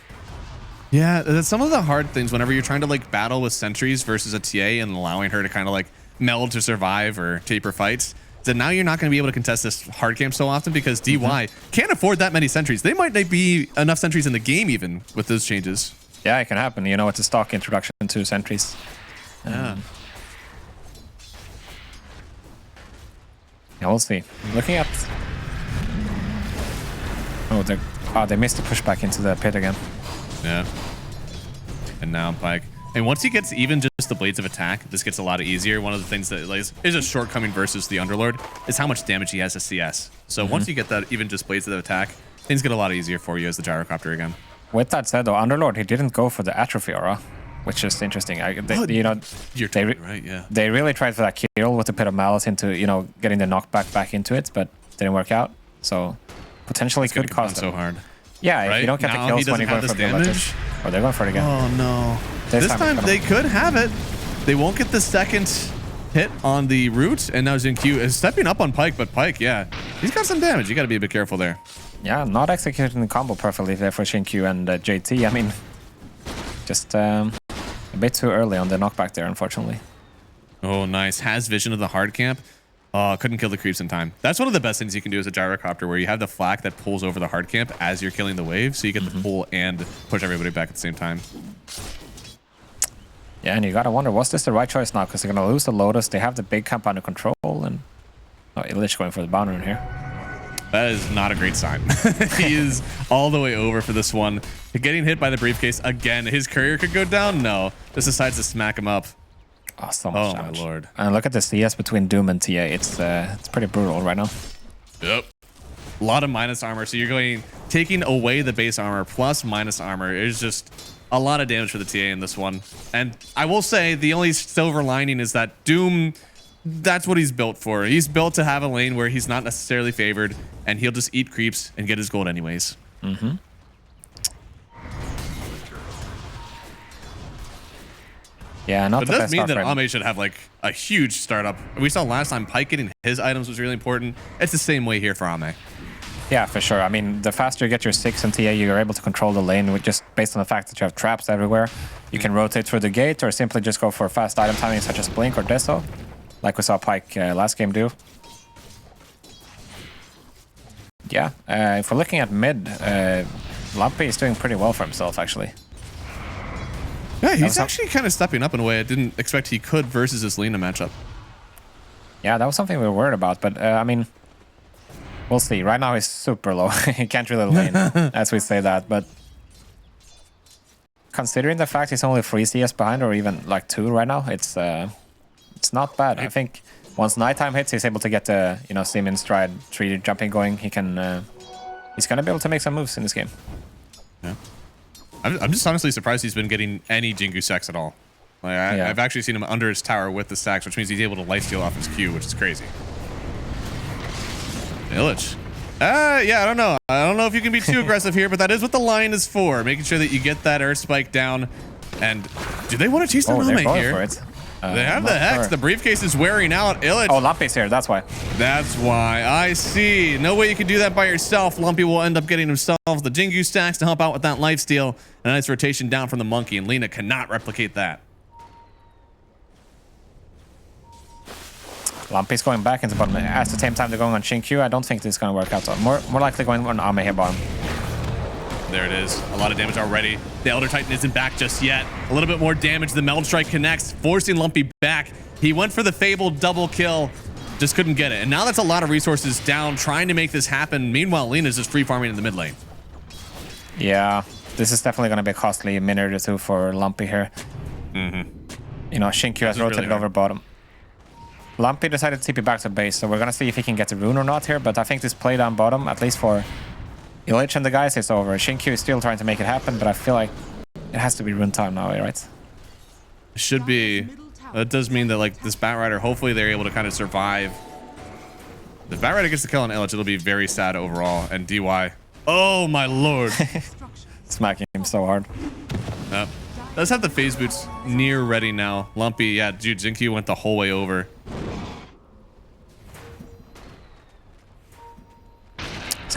A: Yeah, that's some of the hard things whenever you're trying to like battle with sentries versus a TA and allowing her to kind of like meld to survive or taper fights. So now you're not going to be able to contest this hard camp so often because DY can't afford that many sentries. They might not be enough sentries in the game even with those changes.
B: Yeah, it can happen. You know, it's a stock introduction to sentries.
A: Yeah.
B: Yeah, we'll see. Looking at... Oh, they missed the pushback into the pit again.
A: Yeah. And now Pike. And once he gets even just the blades of attack, this gets a lot easier. One of the things that is a shortcoming versus the Underlord is how much damage he has to CS. So once you get that even just blades of attack, things get a lot easier for you as the gyrocopter again.
B: With that said, though, Underlord, he didn't go for the Atrophy Aura, which is interesting. You know,
A: you're totally right, yeah.
B: They really tried for that kill with a Pit of Malice into, you know, getting the knockback back into it, but didn't work out. So potentially could cost them.
A: So hard.
B: Yeah,
A: right?
B: if you don't get the kills when you're going for the damage. Oh, they're going for it again.
A: Oh, no. This time they could have it. They won't get the second hit on the root, and now Xingqiu is stepping up on Pike, but Pike, yeah, he's got some damage. You got to be a bit careful there.
B: Yeah, not executing the combo perfectly there for Xingqiu and JT. I mean, just a bit too early on the knockback there, unfortunately.
A: Oh, nice. Has vision of the hard camp. Oh, couldn't kill the creeps in time. That's one of the best things you can do as a gyrocopter, where you have the flak that pulls over the hard camp as you're killing the wave, so you get the pull and push everybody back at the same time.
B: Yeah, and you gotta wonder, was this the right choice now? Because they're gonna lose the Lotus. They have the big camp under control, and Illich going for the bound rune here.
A: That is not a great sign. He is all the way over for this one. Getting hit by the briefcase again. His courier could go down. No, just decides to smack him up.
B: Oh, so much
A: my
B: damage.
A: lord!
B: And look at the CS between Doom and TA. It's pretty brutal right now.
A: Yep. A lot of minus armor. So you're taking away the base armor plus minus armor. It's just a lot of damage for the TA in this one. And I will say the only silver lining is that Doom, that's what he's built for. He's built to have a lane where he's not necessarily favored, and he'll just eat creeps and get his gold anyways.
B: Yeah, not
A: but
B: the
A: it does
B: best
A: mean that
B: frame.
A: Ame should have like a huge startup. We saw last time Pike getting his items was really important. It's the same way here for Ame.
B: Yeah, for sure. I mean, the faster you get your 6 and TA, you're able to control the lane with just based on the fact that you have traps everywhere. You can rotate through the gate or simply just go for fast item timing such as Blink or Deso, like we saw Pike last game do. Yeah, if we're looking at mid, Lumpy is doing pretty well for himself, actually.
A: Yeah, he's actually kind of stepping up in a way I didn't expect he could versus this Lina matchup.
B: Yeah, that was something we were worried about, but I mean, we'll see. Right now he's super low. He can't really lane, as we say that, but considering the fact he's only 3 CS behind, or even like 2 right now, it's not bad. I think once nighttime hits, he's able to get the Sim in stride 3D jumping going. He can he's gonna be able to make some moves in this game.
A: Yeah. I'm just honestly surprised he's been getting any Jingu stacks at all. Like I've actually seen him under his tower with the stacks, which means he's able to lifesteal off his Q, which is crazy. Illich. Yeah, I don't know. I don't know if you can be too aggressive here, but that is what the line is for. Making sure that you get that Earth Spike down. And do they want to chase the Rame here?
B: For it.
A: They have the Hex. Sure. The briefcase is wearing out. Illich.
B: Oh, Lumpy's here. That's why.
A: That's why. I see. No way you can do that by yourself. Lumpy will end up getting himself the Jingu stacks to help out with that lifesteal. A nice rotation down from the monkey, and Lina cannot replicate that.
B: Lumpy's going back into bottom. At the same time, they're going on Xingqiu. I don't think this is going to work out. So more likely going on Ame here bottom.
A: There it is. A lot of damage already. The Elder Titan isn't back just yet. A little bit more damage. The Meld Strike connects, forcing Lumpy back. He went for the Fabled double kill. Just couldn't get it. And now that's a lot of resources down, trying to make this happen. Meanwhile, Lina's just free farming in the mid lane.
B: Yeah, this is definitely going to be a costly minute or two for Lumpy here. Xingqiu has rotated over bottom. Lumpy decided to TP back to base, so we're going to see if he can get the rune or not here. But I think this play down bottom, at least for Illich and the guys, is over. Xingqiu is still trying to make it happen, but I feel like it has to be rune time now, right?
A: Should be. That does mean that like this Batrider, hopefully they're able to kind of survive. If Batrider gets the kill on Illich, it'll be very sad overall. And DY. Oh my lord.
B: Smacking him so hard.
A: Yep. Does have the phase boots near ready now. Lumpy, yeah, dude, Xingqiu went the whole way over.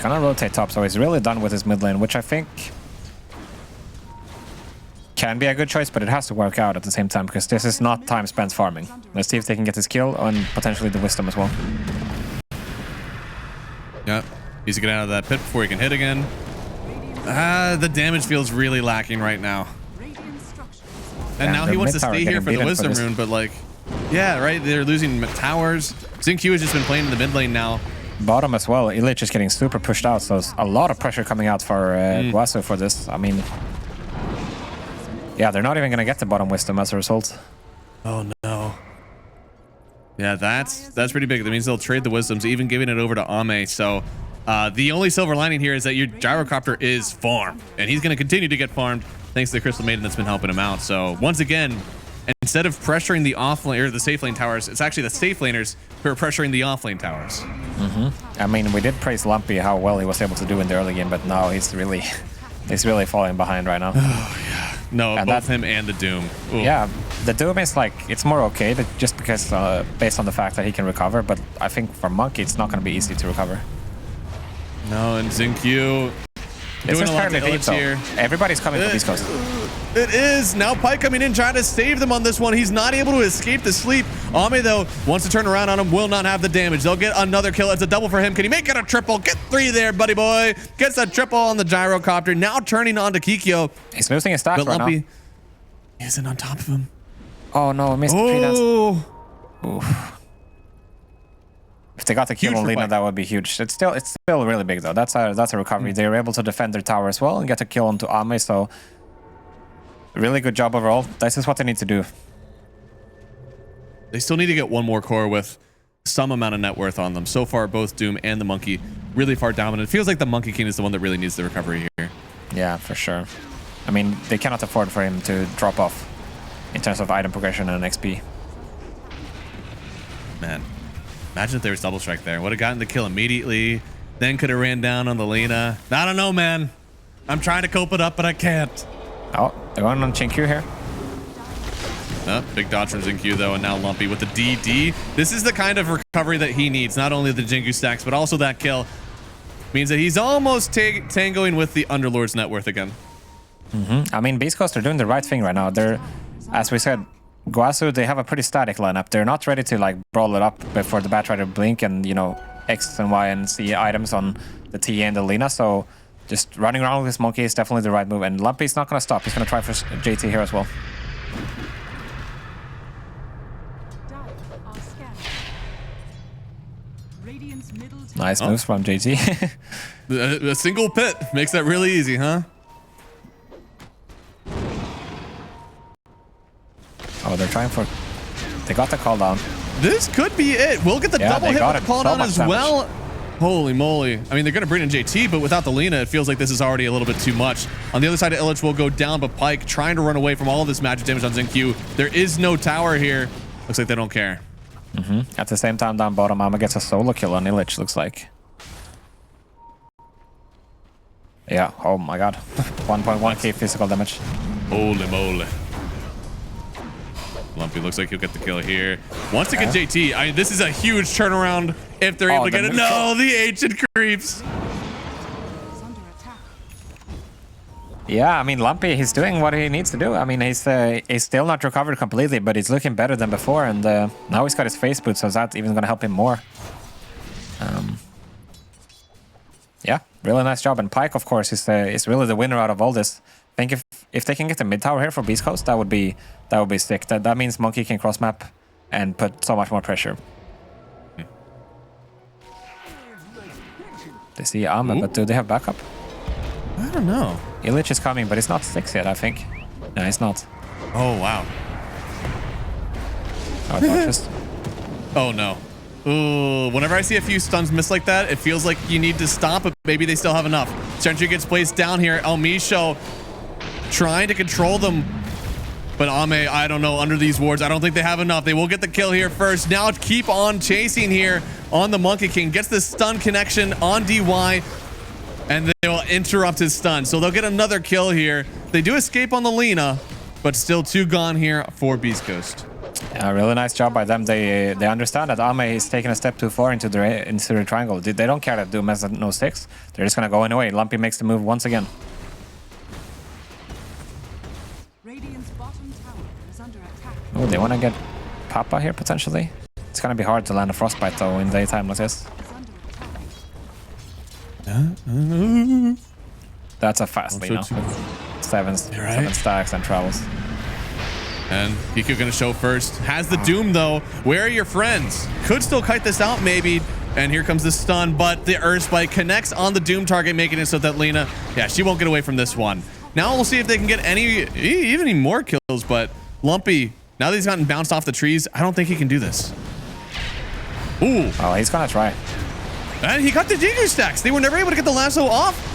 B: gonna rotate top, so he's really done with his mid lane, which I think can be a good choice, but it has to work out at the same time because this is not time spent farming. Let's see if they can get his kill and potentially the wisdom as well.
A: Yep. Needs to get out of that pit before he can hit again. The damage feels really lacking right now. And now he wants to stay here for the wisdom rune, but like, yeah, right. They're losing towers. Xingqiu has just been playing in the mid lane now.
B: Bottom as well. Illich is getting super pushed out, so there's a lot of pressure coming out for Gaozu for this. I mean, yeah, they're not even going to get the bottom wisdom as a result.
A: Oh no. Yeah, that's pretty big. That means they'll trade the wisdoms, even giving it over to Ame. So the only silver lining here is that your gyrocopter is farmed, and he's going to continue to get farmed thanks to the Crystal Maiden that's been helping him out. So once again, instead of pressuring the offlane or the safe lane towers, it's actually the safe laners who are pressuring the offlane towers.
B: I mean, we did praise Lumpy how well he was able to do in the early game, but now he's really falling behind right now.
A: Oh yeah. No, and both him and the Doom. Ooh.
B: Yeah, the Doom is like, it's more okay just because based on the fact that he can recover, but I think for Monkey it's not going to be easy to recover.
A: No, and Xingqiu
B: doing a lot of deep here. Everybody's coming from East Coast.
A: It is. Now Pyke coming in, trying to save them on this one. He's not able to escape the sleep. Ame, though, wants to turn around on him, will not have the damage. They'll get another kill. It's a double for him. Can he make it a triple? Get 3 there, buddy boy. Gets a triple on the gyrocopter. Now turning on to Kikyo.
B: He's losing his stats right now.
A: Isn't on top of him.
B: Oh, no. Missed the pre-dance. Oof. If they got the kill on Lina, that would be huge. It's still really big though. That's a recovery. They were able to defend their tower as well and get a kill onto Ame. So really good job overall. This is what they need to do.
A: They still need to get one more core with some amount of net worth on them. So far, both Doom and the Monkey really far dominant. It feels like the Monkey King is the one that really needs the recovery here.
B: Yeah, for sure. I mean, they cannot afford for him to drop off in terms of item progression and XP.
A: Man. Imagine if there was double strike there. Would have gotten the kill immediately. Then could have ran down on the Lina. I don't know, man. I'm trying to cope it up, but I can't.
B: Oh, they're going on Xingqiu here.
A: Oh, big dodge from Xingqiu, though, and now Lumpy with the DD. This is the kind of recovery that he needs. Not only the Xingqiu stacks, but also that kill. Means that he's almost tangoing with the Underlord's net worth again.
B: I mean, Beast Coast are doing the right thing right now. They're, as we said, Gaozu, they have a pretty static lineup. They're not ready to like brawl it up before the Batrider blink and, you know, X and Y and C items on the TA and the Lina. So just running around with this Monkey is definitely the right move. And Lumpy's not going to stop. He's going to try for JT here as well. Nice moves from JT.
A: A single pit makes that really easy, huh?
B: Oh, they're trying for... They got the call down.
A: This could be it. We'll get the double hit with the call down as well. Holy moly. I mean, they're going to bring in JT, but without the Lina, it feels like this is already a little bit too much. On the other side, Illich will go down, but Pyke trying to run away from all of this magic damage on Xingqiu. There is no tower here. Looks like they don't care.
B: At the same time, down bottom, Ama gets a solo kill on Illich, looks like. Yeah, oh my god. 1.1k physical damage.
A: Holy moly. Lumpy looks like he'll get the kill here. Wants to get JT. I mean, this is a huge turnaround if they're able to get it. No, the ancient creeps.
B: Yeah, I mean, Lumpy, he's doing what he needs to do. I mean, he's still not recovered completely, but he's looking better than before. And now he's got his face boot, so that's even going to help him more. Yeah, really nice job. And Pyke, of course, is really the winner out of all this. I think if they can get the mid tower here for Beast Coast, that would be sick. That means Monkey can cross map and put so much more pressure. They see Ame, but do they have backup?
A: I don't know.
B: Illich is coming, but it's not 6 yet, I think. No, it's not.
A: Oh, wow.
B: Oh, just...
A: Oh, no. Ooh, whenever I see a few stuns miss like that, it feels like you need to stop, but maybe they still have enough. Sentry gets placed down here. El Misho trying to control them. But Ame, I don't know, under these wards, I don't think they have enough. They will get the kill here first. Now keep on chasing here on the Monkey King. Gets the stun connection on DY. And they will interrupt his stun. So they'll get another kill here. They do escape on the Lina, but still 2 gone here for Beast Coast.
B: Yeah, really nice job by them. They understand that Ame is taking a step too far into the triangle. They don't care that Doom has no 6. They're just gonna go anyway. Lumpy makes the move once again.
C: Radiant's bottom tower is under attack.
B: Oh, they want to get Papa here potentially. It's gonna be hard to land a frostbite though in daytime like this.
C: Is under attack.
B: That's a fast lead now. Seven stacks and travels.
A: And Kiku gonna show first. Has the Doom though. Where are your friends? Could still kite this out maybe. And here comes the stun, but the Earth Spike connects on the Doom target, making it so that Lina, yeah, she won't get away from this one. Now we'll see if they can get even more kills, but Lumpy, now that he's gotten bounced off the trees, I don't think he can do this. Ooh.
B: Oh, he's gonna try.
A: And he got the Jigu stacks. They were never able to get the lasso off.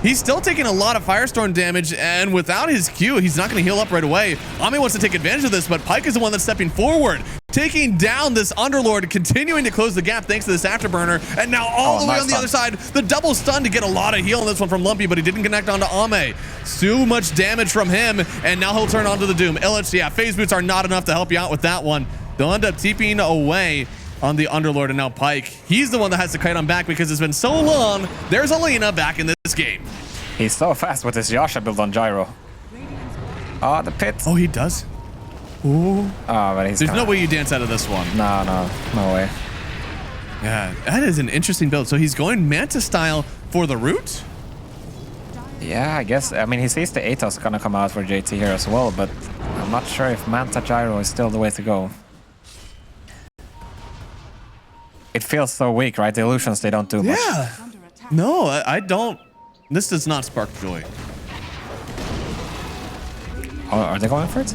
A: He's still taking a lot of Firestorm damage, and without his Q, he's not going to heal up right away. Ame wants to take advantage of this, but Pyke is the one that's stepping forward, taking down this Underlord, continuing to close the gap thanks to this Afterburner, and now all the way on the other side, the double stun to get a lot of heal on this one from Lumpy, but he didn't connect onto Ame. Too much damage from him, and now he'll turn onto the Doom. Illich, yeah, phase boots are not enough to help you out with that one. They'll end up TPing away on the Underlord, and now Pyke, he's the one that has to kite on back because it's been so long. There's Alina back in this game.
B: He's so fast with his Yasha build on Gyro. Oh, the pit.
A: Oh, he does? Ooh.
B: Oh, but he's
A: There's no way you dance out of this one.
B: No way.
A: Yeah, that is an interesting build. So he's going Manta style for the root?
B: Yeah, I guess. I mean, he sees the Atos gonna come out for JT here as well, but I'm not sure if Manta Gyro is still the way to go. It feels so weak, right? The illusions, they don't do much.
A: Yeah. No, I don't. This does not spark joy.
B: Oh, are they going for it?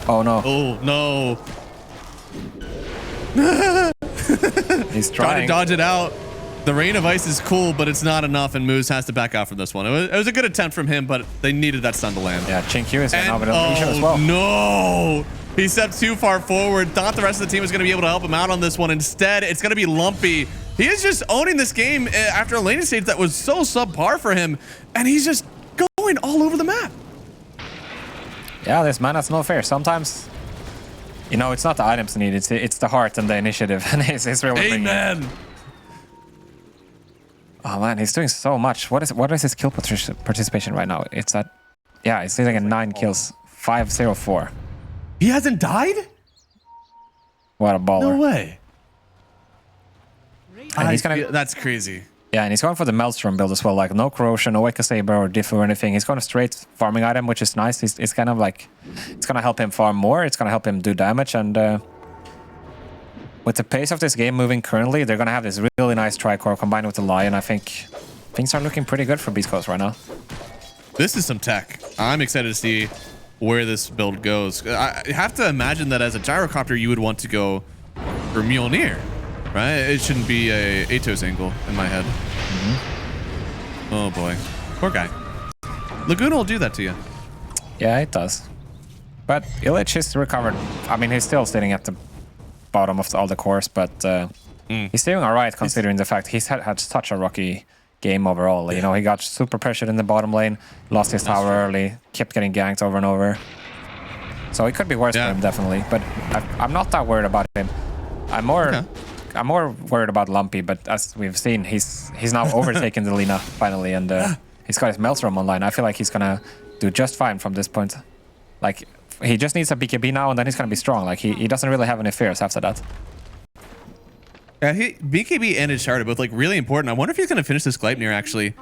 B: Oh, no.
A: Oh, no.
B: He's
A: Trying
B: trying.
A: to dodge it out. The Rain of Ice is cool, but it's not enough, and Moose has to back out from this one. It was a good attempt from him, but they needed that stun to land.
B: Yeah, Chinkyu is now with
A: And,
B: illusion as well.
A: no. He stepped too far forward. Thought the rest of the team was going to be able to help him out on this one. Instead, it's going to be Lumpy. He is just owning this game after a laning stage that was so subpar for him, and he's just going all over the map.
B: Yeah, this Mana's no fair. Sometimes, you know, it's not the items needed, it's the heart and the initiative, and it's really bringing it.
A: Amen.
B: Oh man, he's doing so much. What is his kill participation right now? It's at, yeah, it's sitting at 9 kills, 504.
A: He hasn't died?
B: What a baller.
A: No way.
B: And he's gonna,
A: that's crazy.
B: yeah, and he's going for the Maelstrom build as well, like no corrosion, no Echo Saber or Diffu or anything. He's going to straight farming item, which is nice. It's kind of like, it's gonna help him farm more. It's gonna help him do damage, and with the pace of this game moving currently, they're gonna have this really nice Tricore combined with the Lion. I think things are looking pretty good for Beast Coast right now.
A: This is some tech. I'm excited to see where this build goes. I have to imagine that as a gyrocopter, you would want to go for Mjolnir, right? It shouldn't be a Atos angle in my head. Oh boy, poor guy. Laguna will do that to you.
B: Yeah, it does. But Illich is recovered. I mean, he's still sitting at the bottom of all the course, but he's doing all right considering the fact he's had such a rocky game overall. You know, he got super pressured in the bottom lane, lost his tower early, kept getting ganked over and over. So it could be worse for him, definitely. But I'm not that worried about him. I'm more worried about Lumpy, but as we've seen, he's now overtaken the Lina finally, and he's got his Maelstrom online. I feel like he's gonna do just fine from this point. Like, he just needs a BKB now, and then he's gonna be strong. Like, he doesn't really have any fears after that.
A: Yeah, BKB and his shard are both like really important. I wonder if he's gonna finish this Gleipnir actually.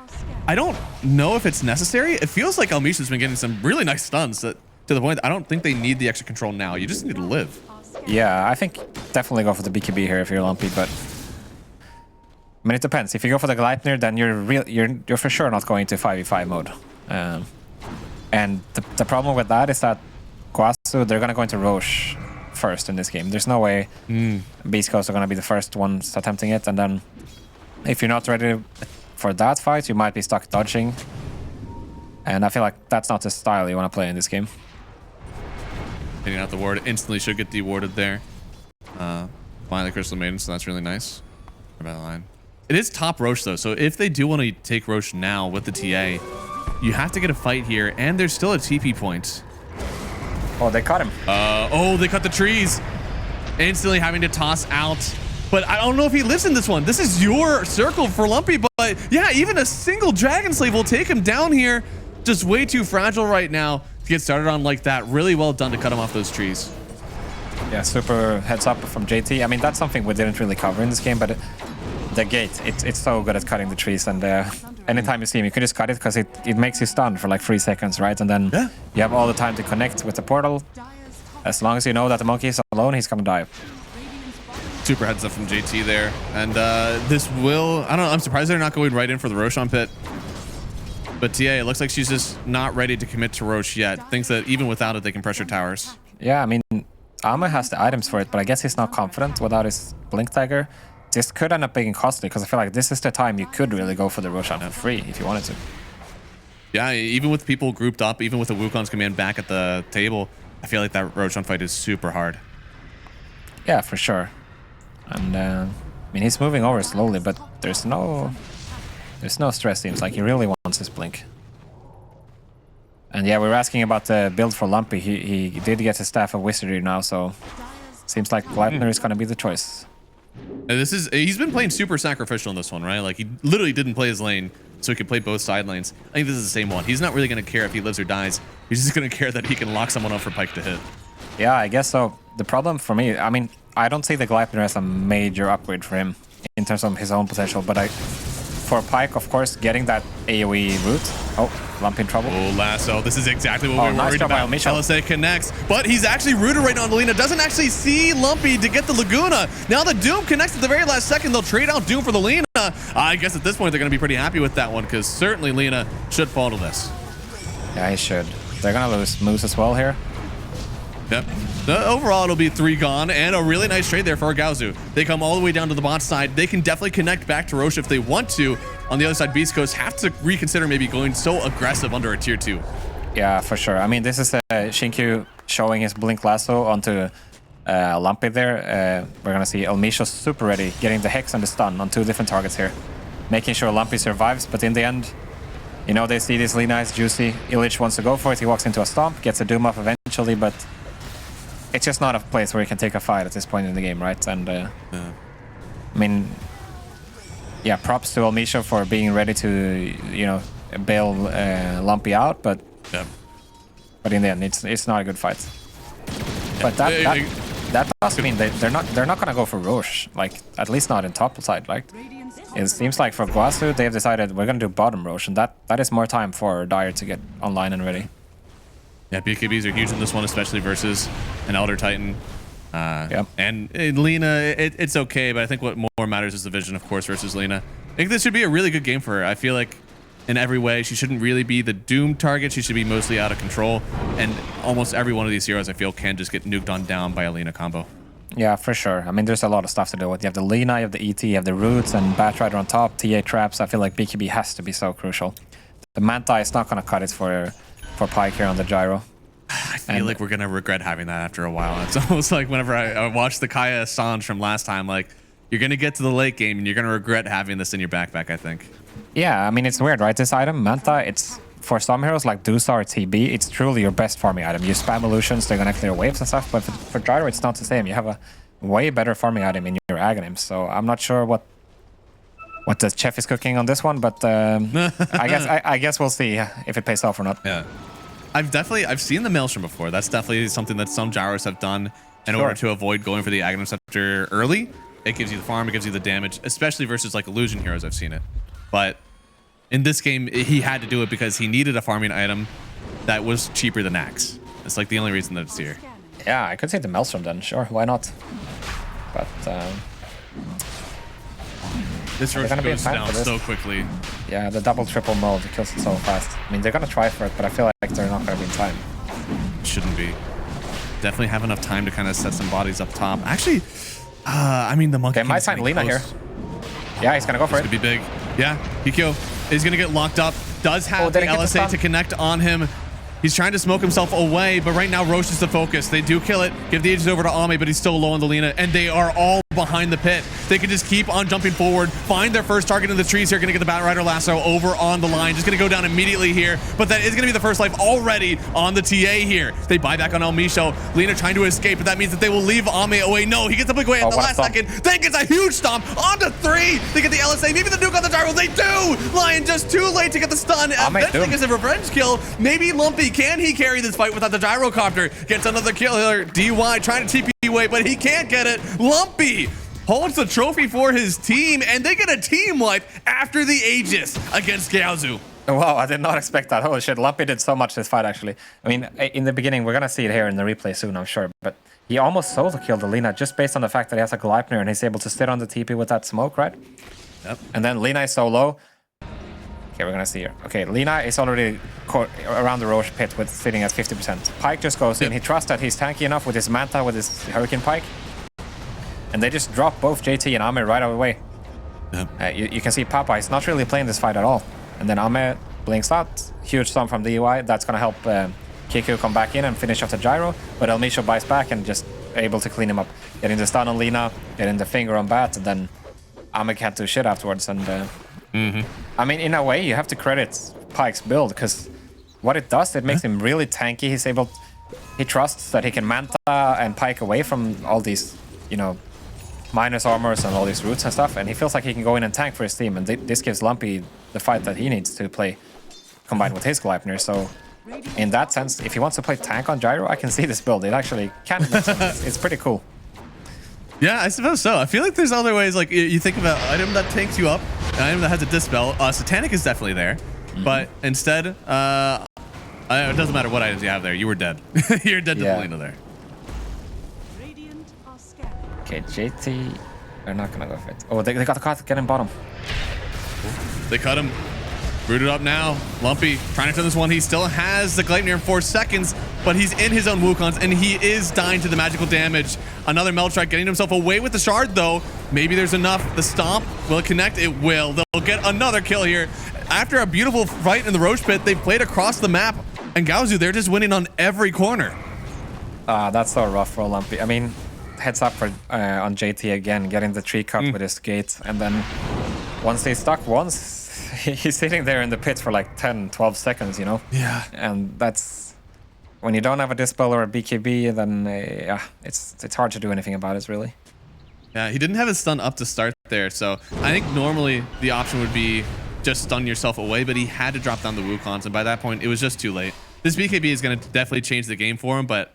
A: I don't know if it's necessary. It feels like Almisha's been getting some really nice stuns to the point that I don't think they need the extra control now. You just need to live.
B: Yeah, I think definitely go for the BKB here if you're Lumpy, but I mean, it depends. If you go for the Gleipnir, then you're for sure not going to 5v5 mode. And the problem with that is that Gaozu, they're gonna go into Roche first in this game. There's no way Beast Coast are gonna be the first ones attempting it, and then if you're not ready for that fight, you might be stuck dodging. And I feel like that's not the style you want to play in this game.
A: Hitting out the ward instantly should get dewarded there. Finally, Crystal Maiden, so that's really nice. About line. It is top Roche though, so if they do want to take Roche now with the TA, you have to get a fight here, and there's still a TP point.
B: Oh, they caught him.
A: Oh, they cut the trees. Instantly having to toss out. But I don't know if he lives in this one. This is your circle for Lumpy, but yeah, even a single Dragon Slave will take him down here. Just way too fragile right now to get started on like that. Really well done to cut him off those trees.
B: Yeah, super heads up from JT. I mean, that's something we didn't really cover in this game, but the gate, it's so good at cutting the trees. And anytime you see him, you can just cut it because it makes you stunned for like 3 seconds, right? And then you have all the time to connect with the portal. As long as you know that the monkey is alone, he's gonna die.
A: Super heads up from JT there. And this will, I don't know, I'm surprised they're not going right in for the Roshan pit. But TA, it looks like she's just not ready to commit to Rosh yet. Thinks that even without it, they can pressure towers.
B: Yeah, I mean, Ame has the items for it, but I guess he's not confident without his Blink Dagger. This could end up being costly, because I feel like this is the time you could really go for the Roshan for free if you wanted to.
A: Yeah, even with people grouped up, even with the Wukong's command back at the table, I feel like that Roshan fight is super hard.
B: Yeah, for sure. And, I mean, he's moving over slowly, but there's no stress, seems like he really wants his Blink. And yeah, we were asking about the build for Lumpy. He did get his Staff of Wizardry now, so seems like Gleipnir is going to be the choice.
A: He's been playing super sacrificial in this one, right? Like he literally didn't play his lane, so he could play both side lanes. I think this is the same one. He's not really going to care if he lives or dies. He's just going to care that he can lock someone up for Pyke to hit.
B: Yeah, I guess so. The problem for me, I mean, I don't see the Gleipnir as a major upgrade for him in terms of his own potential, but for Pyke, of course, getting that AoE route. Oh, Lumpy in trouble.
A: Oh, Lasso. This is exactly what we were worried about. LSA connects, but he's actually rooted right on Lina. Doesn't actually see Lumpy to get the Laguna. Now the Doom connects at the very last second. They'll trade out Doom for the Lina. I guess at this point they're going to be pretty happy with that one, because certainly Lina should fall to this.
B: Yeah, he should. They're going to lose Moose as well here.
A: Yep. Overall, it'll be 3 gone, and a really nice trade there for Gaozu. They come all the way down to the bot side. They can definitely connect back to Rosh if they want to. On the other side, Beast Coast have to reconsider maybe going so aggressive under a tier 2.
B: Yeah, for sure. I mean, this is Shinkyu showing his Blink Lasso onto Lumpy there. We're going to see Elmisho super ready, getting the Hex and the Stun on 2 different targets here. Making sure Lumpy survives, but in the end, you know, they see this Lina is juicy. Illich wants to go for it. He walks into a Stomp, gets a Doom up eventually, but it's just not a place where you can take a fight at this point in the game, right? And I mean, yeah, props to Elmisho for being ready to, you know, bail Lumpy out, but in the end, it's not a good fight. But that doesn't mean they're not gonna go for Rosh, like at least not in top side, right? It seems like for Gaozu, they've decided we're gonna do bottom Rosh, and that is more time for Dire to get online and ready.
A: Yeah, BKBs are huge in this one, especially versus an Elder Titan. And Lina, it's okay, but I think what more matters is the vision, of course, versus Lina. I think this should be a really good game for her. I feel like in every way, she shouldn't really be the Doom target. She should be mostly out of control. And almost every one of these heroes, I feel, can just get nuked on down by a Lina combo. Yeah,
B: for sure. I mean, there's a lot of stuff to do with. You have the Lina, you have the ET, you have the Roots, and Batrider on top, TA traps. I feel like BKB has to be so crucial. The Manta is not going to cut it for Pyke here on the gyro.
A: I feel like we're going to regret having that after a while. It's almost like whenever I watched the Kaya Assange from last time, like, you're going to get to the late game and you're going to regret having this in your backpack, I think.
B: Yeah, I mean, it's weird, right? This item, Manta, it's for some heroes like Dusa or TB, it's truly your best farming item. You spam illusions, they're going to clear waves and stuff, but for gyro, it's not the same. You have a way better farming item in your Aghanims, so I'm not sure what the chef is cooking on this one, but I guess we'll see if it pays off or not.
A: Yeah. I've seen the Maelstrom before. That's definitely something that some gyros have done in order to avoid going for the Aghanim Scepter early. It gives you the farm, it gives you the damage, especially versus like illusion heroes. I've seen it. But in this game, he had to do it because he needed a farming item that was cheaper than Axe. It's like the only reason that it's here.
B: Yeah, I could say the Maelstrom then, sure, why not? But
A: this Rosh goes down so quickly.
B: Yeah, the double triple mode kills it so fast. I mean, they're gonna try for it, but I feel like they're not gonna be in time.
A: Shouldn't be. Definitely have enough time to kind of set some bodies up top. Actually, I mean, the monkey.
B: They might find Lina here. Yeah, he's gonna go for it.
A: It's gonna be big. Yeah, Hikyo is gonna get locked up. Does have the LSA to connect on him. He's trying to smoke himself away, but right now Rosh is the focus. They do kill it, give the Aegis over to Ame, but he's still low on the Lina, and they are all behind the pit. They can just keep on jumping forward, find their first target in the trees here. Going to get the Batrider lasso over on the line. Just going to go down immediately here. But that is going to be the first life already on the TA here. They buy back on El Micho. Lina trying to escape, but that means that they will leave Ame away. No, he gets the blink away at the last second. Then gets a huge stomp onto 3. They get the LSA, maybe the nuke on the gyro. They do! Lion just too late to get the stun. Eventually gets a revenge kill. Maybe Lumpy, can he carry this fight without the gyrocopter? Gets another kill here. DY trying to TP away, but he can't get it. Lumpy holds the trophy for his team, and they get a team wipe after the Aegis against Gaozu.
B: Wow, I did not expect that. Holy shit, Lumpy did so much this fight, actually. I mean, in the beginning, we're going to see it here in the replay soon, I'm sure, but he almost solo killed Lina just based on the fact that he has a Gleipnir and he's able to sit on the TP with that smoke, right?
A: Yep.
B: And then Lina is so low. Okay, we're going to see here. Okay, Lina is already around the Roche pit with sitting at 50%. Pike just goes in. He trusts that he's tanky enough with his Manta, with his Hurricane Pike. And they just drop both JT and Ame right away. Yep. You can see Papa is not really playing this fight at all. And then Ame blinks out. Huge stun from DUI. That's going to help Kiku come back in and finish off the gyro. But El Micho buys back and just able to clean him up. Getting the stun on Lina, getting the finger on Bat, and then Ame can't do shit afterwards. And I mean, in a way, you have to credit Pike's build, because what it does, it makes him really tanky. He trusts that he can Manta and Pike away from all these, you know, minus armors and all these roots and stuff, and he feels like he can go in and tank for his team, and this gives Lumpy the fight that he needs to play combined with his Gleipnir. So in that sense, if he wants to play tank on gyro, I can see this build. It actually can make sense. It's pretty cool.
A: Yeah, I suppose so. I feel like there's other ways, like you think about an item that takes you up, an item that has a dispel. Satanic is definitely there, but instead, it doesn't matter what items you have there. You were dead. You're dead to Lina there.
B: Okay, JT, they're not gonna go for it. Oh, they got the cut, get in bottom.
A: They cut him. Rooted up now. Lumpy trying to turn this one. He still has the Gleipnir in 4 seconds, but he's in his own Wukons, and he is dying to the magical damage. Another Meld Strike getting himself away with the shard, though. Maybe there's enough. The stomp, will it connect? It will. They'll get another kill here. After a beautiful fight in the Roche pit, they've played across the map, and Gaozu, they're just winning on every corner.
B: That's so rough for Lumpy. I mean, heads up for on JT again, getting the tree cut with his gate, and then once he's stuck once, he's sitting there in the pit for like 10, 12 seconds, you know?
A: Yeah.
B: And that's, when you don't have a Dispel or a BKB, then yeah, it's hard to do anything about it, really.
A: Yeah, he didn't have his stun up to start there, so I think normally the option would be just stun yourself away, but he had to drop down the Wukons, and by that point, it was just too late. This BKB is going to definitely change the game for him, but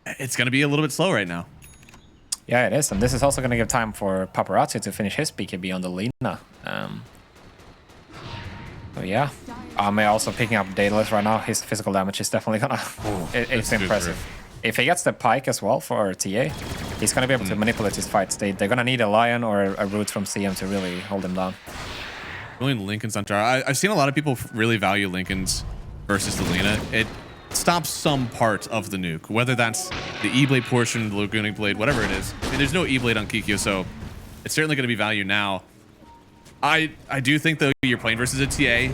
A: it's going to be a little bit slow right now.
B: Yeah, it is, and this is also going to give time for Paparazzi to finish his BKB on the Lina. So yeah, Ame also picking up Daedalus right now. His physical damage is definitely gonna... it's impressive. If he gets the Pike as well for TA, he's gonna be able to manipulate his fights. They're gonna need a Lion or a Root from CM to really hold him down.
A: Really, Lincoln's on Jar. I've seen a lot of people really value Lincoln's versus the Lina. It stops some part of the nuke, whether that's the E-Blade portion, the Lagunic Blade, whatever it is. I mean, there's no E-Blade on Kikyo, so it's certainly going to be value now. I do think, though, you're playing versus a TA.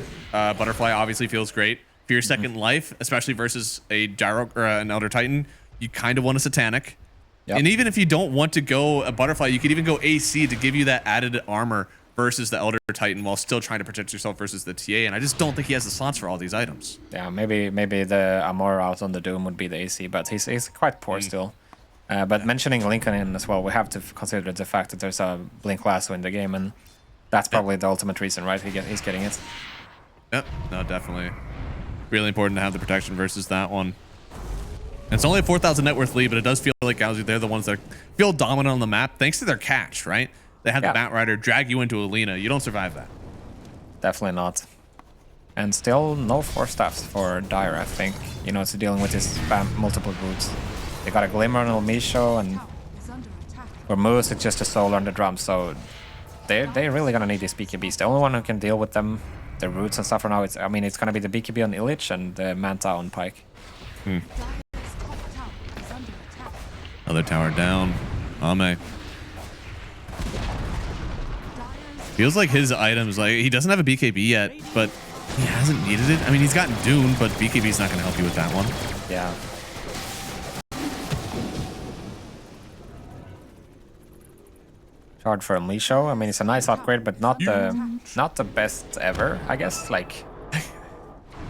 A: Butterfly obviously feels great. For your second life, especially versus a Gyro or an Elder Titan, you kind of want a Satanic. Yep. And even if you don't want to go a Butterfly, you could even go AC to give you that added armor versus the Elder Titan while still trying to protect yourself versus the TA. And I just don't think he has the slots for all these items. Yeah,
B: maybe the Amor out on the Doom would be the AC, but he's quite poor still. But mentioning Lincoln in as well, we have to consider the fact that there's a Blink Lasso in the game, and that's probably the ultimate reason, right? He's getting it.
A: Yep, no, definitely. Really important to have the protection versus that one. And it's only a 4,000 net worth lead, but it does feel like Gaozu, they're the ones that feel dominant on the map thanks to their catch, right? They have the Batrider drag you into Alina. You don't survive that.
B: Definitely not. And still no 4 staffs for Dire, I think. You know, it's dealing with his multiple roots. They got a Glimmer on El Micho, and for Moose, it's just a Solar and the drums, so they're really gonna need these BKBs. The only one who can deal with them, the roots and stuff for now, it's gonna be the BKB on Illich and the Manta on Pike.
A: Another tower down. Ame. Feels like his items, like he doesn't have a BKB yet, but he hasn't needed it. I mean, he's gotten Dune, but BKB is not going to help you with that one.
B: Yeah. Shard for a Misho. I mean, it's a nice upgrade, but not the best ever, I guess. Like,
A: I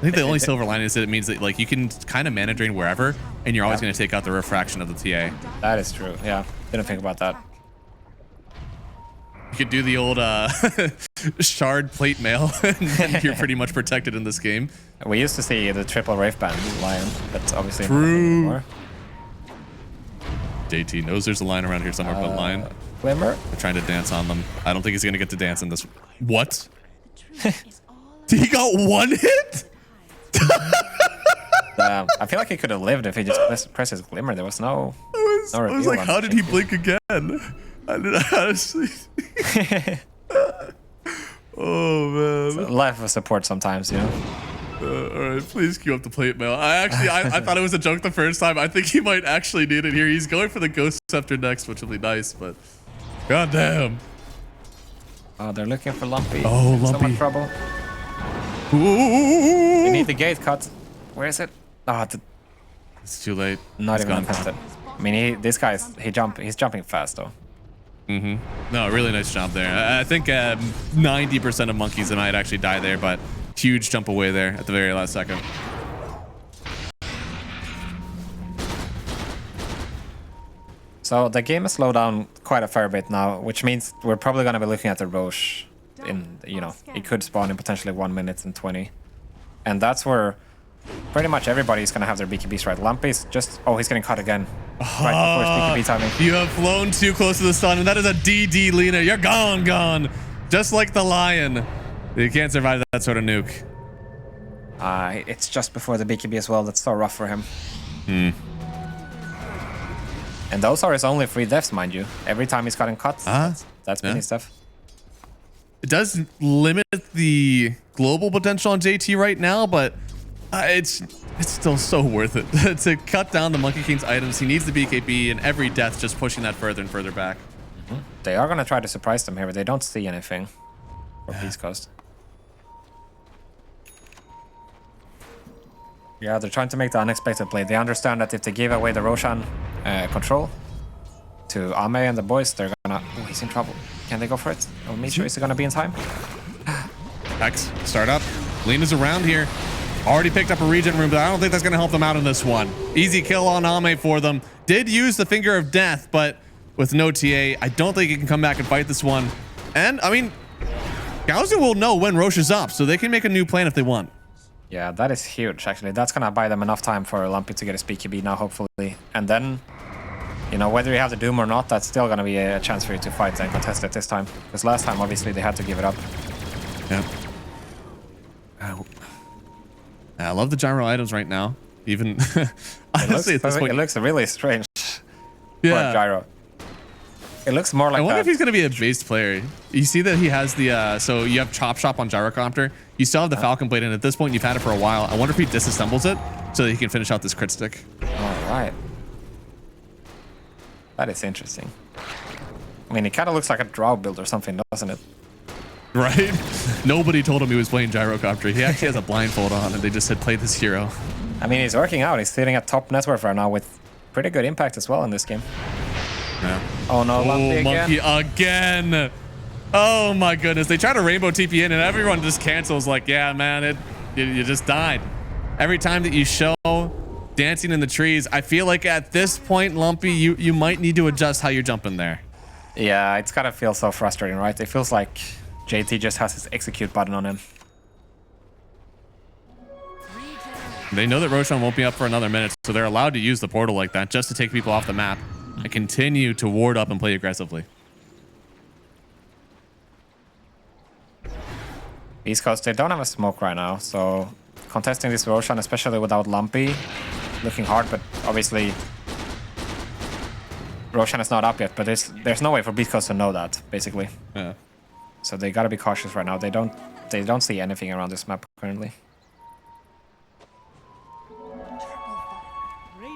A: think the only silver lining is that it means that like you can kind of mana drain wherever, and you're always going to take out the refraction of the TA.
B: that is true. Yeah, didn't think about that.
A: You could do the old shard plate mail, and you're pretty much protected in this game.
B: We used to see the triple Wraith Band Lion. That's obviously not
A: True.
B: anymore.
A: JT knows there's a line around here somewhere, but line.
B: Glimmer.
A: They're trying to dance on them. I don't think he's going to get to dance in this. What? He got one hit?
B: I feel like he could have lived if he just pressed his Glimmer. There was no.
A: I was like, how did he blink again? I did honestly. Oh man.
B: So life of support sometimes, you know.
A: All right, please queue up the plate mail. I thought it was a joke the first time. I think he might actually need it here. He's going for the Ghost Scepter next, which will be nice, but goddamn.
B: Oh, they're looking for Lumpy.
A: Oh,
B: So
A: Lumpy.
B: much trouble.
A: Ooh.
B: You need the gate cut. Where is it? Oh,
A: It's too late.
B: not
A: It's
B: even
A: gone.
B: contested. I mean, this guy's he's jumping fast though.
A: No, really nice job there. I think 90% of monkeys might actually die there, but huge jump away there at the very last second.
B: So the game has slowed down quite a fair bit now, which means we're probably going to be looking at the Roche in, you know, it could spawn in potentially 1 minute and 20. And that's where pretty much everybody is going to have their BKBs right. Lumpy's just, oh, he's getting caught again. Right before his BKB timing.
A: You have flown too close to the sun, and that is a DD, Lena. You're gone. Just like the lion. You can't survive that sort of nuke.
B: It's just before the BKB as well. That's so rough for him. And those are his only 3 deaths, mind you. Every time he's gotten cut, that's been his death.
A: It does limit the global potential on JT right now, but it's still so worth it to cut down the Monkey King's items. He needs the BKB, and every death just pushing that further and further back.
B: They are going to try to surprise them here, but they don't see anything from Beast Coast. Yeah, they're trying to make the unexpected play. They understand that if they give away the Roshan control to Ame and the boys, they're gonna... Oh, he's in trouble. Can they go for it? Oh, Misha, is it gonna be in time?
A: Hex, start up. Lena's around here. Already picked up a regen room, but I don't think that's going to help them out in this one. Easy kill on Ame for them. Did use the Finger of Death, but with no TA, I don't think he can come back and fight this one. And, I mean, Gaozu will know when Roche is up, so they can make a new plan if they want.
B: Yeah, that is huge, actually. That's gonna buy them enough time for Lumpy to get his BKB now, hopefully. And then, you know, whether you have the Doom or not, that's still gonna be a chance for you to fight and contest it this time. Because last time, obviously, they had to give it up.
A: Yeah. I love the gyro items right now. Even honestly, at this point,
B: it looks really strange for a
A: yeah.
B: gyro. It looks more like
A: I wonder
B: that.
A: if he's going to be a based player. You see that he has the, so you have Chop Shop on Gyrocopter. You still have the Falcon Blade, and at this point, you've had it for a while. I wonder if he disassembles it so that he can finish out this crit stick.
B: All right. That is interesting. I mean, it kind of looks like a draw build or something, doesn't it?
A: Right? Nobody told him he was playing Gyrocopter. He actually has a blindfold on, and they just said, play this hero.
B: I mean, he's working out. He's sitting at top net worth right now with pretty good impact as well in this game.
A: Yeah.
B: Oh no, Lumpy again.
A: Monkey again. Oh my goodness. They try to rainbow TP in, and everyone just cancels like, yeah, man, you just died. Every time that you show dancing in the trees, I feel like at this point, Lumpy, you might need to adjust how you're jumping there.
B: Yeah, it's gotta feel so frustrating, right? It feels like JT just has his execute button on him.
A: They know that Roshan won't be up for another minute, so they're allowed to use the portal like that just to take people off the map and continue to ward up and play aggressively.
B: East Coast, they don't have a smoke right now, so contesting this Roshan, especially without Lumpy, looking hard, but obviously Roshan is not up yet, but there's no way for Beast Coast to know that, basically.
A: Yeah.
B: So they gotta be cautious right now. They don't see anything around this map currently.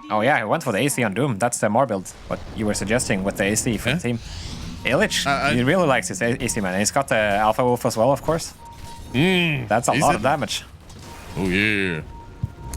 B: Oh yeah, he went for the AC on Doom. That's the more build, what you were suggesting with the AC for the team. Illich, he really likes his AC, man. He's got the Alpha Wolf as well, of course. That's a lot of damage.
A: Oh yeah.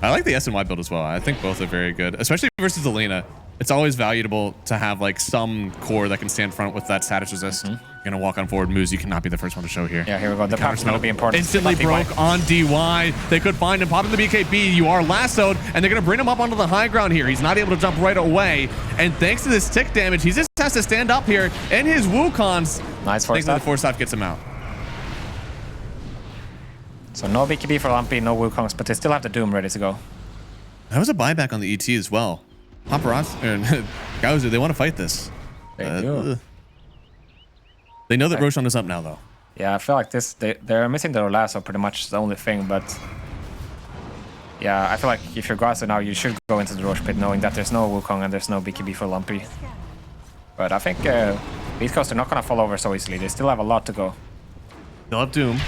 A: I like the SNY build as well. I think both are very good, especially versus Alina. it's always valuable to have like some core that can stand front with that status resist. Gonna walk on forward moves. You cannot be the first one to show here.
B: Yeah, here we go. The power's gonna be important.
A: Instantly broke on DY. They could find him, pop in the BKB. You are lassoed, and they're gonna bring him up onto the high ground here. He's not able to jump right away, and thanks to this tick damage, he just has to stand up here. And his Wukong's
B: nice force
A: the force staff gets him out.
B: So no BKB for Lumpy, no Wukongs, but they still have the Doom ready to go.
A: That was a buyback on the ET as well. Paparazzi, Gaozu, they want to fight this.
B: They do.
A: They know that Roshan is up now, though.
B: Yeah, I feel like this. They're missing the lasso, pretty much the only thing. But yeah, I feel like if you're Gaozu now, you should go into the Roche pit knowing that there's no Wukong and there's no BKB for Lumpy. But I think beastcoast are not gonna fall over so easily. They still have a lot to go.
A: They'll have Doom.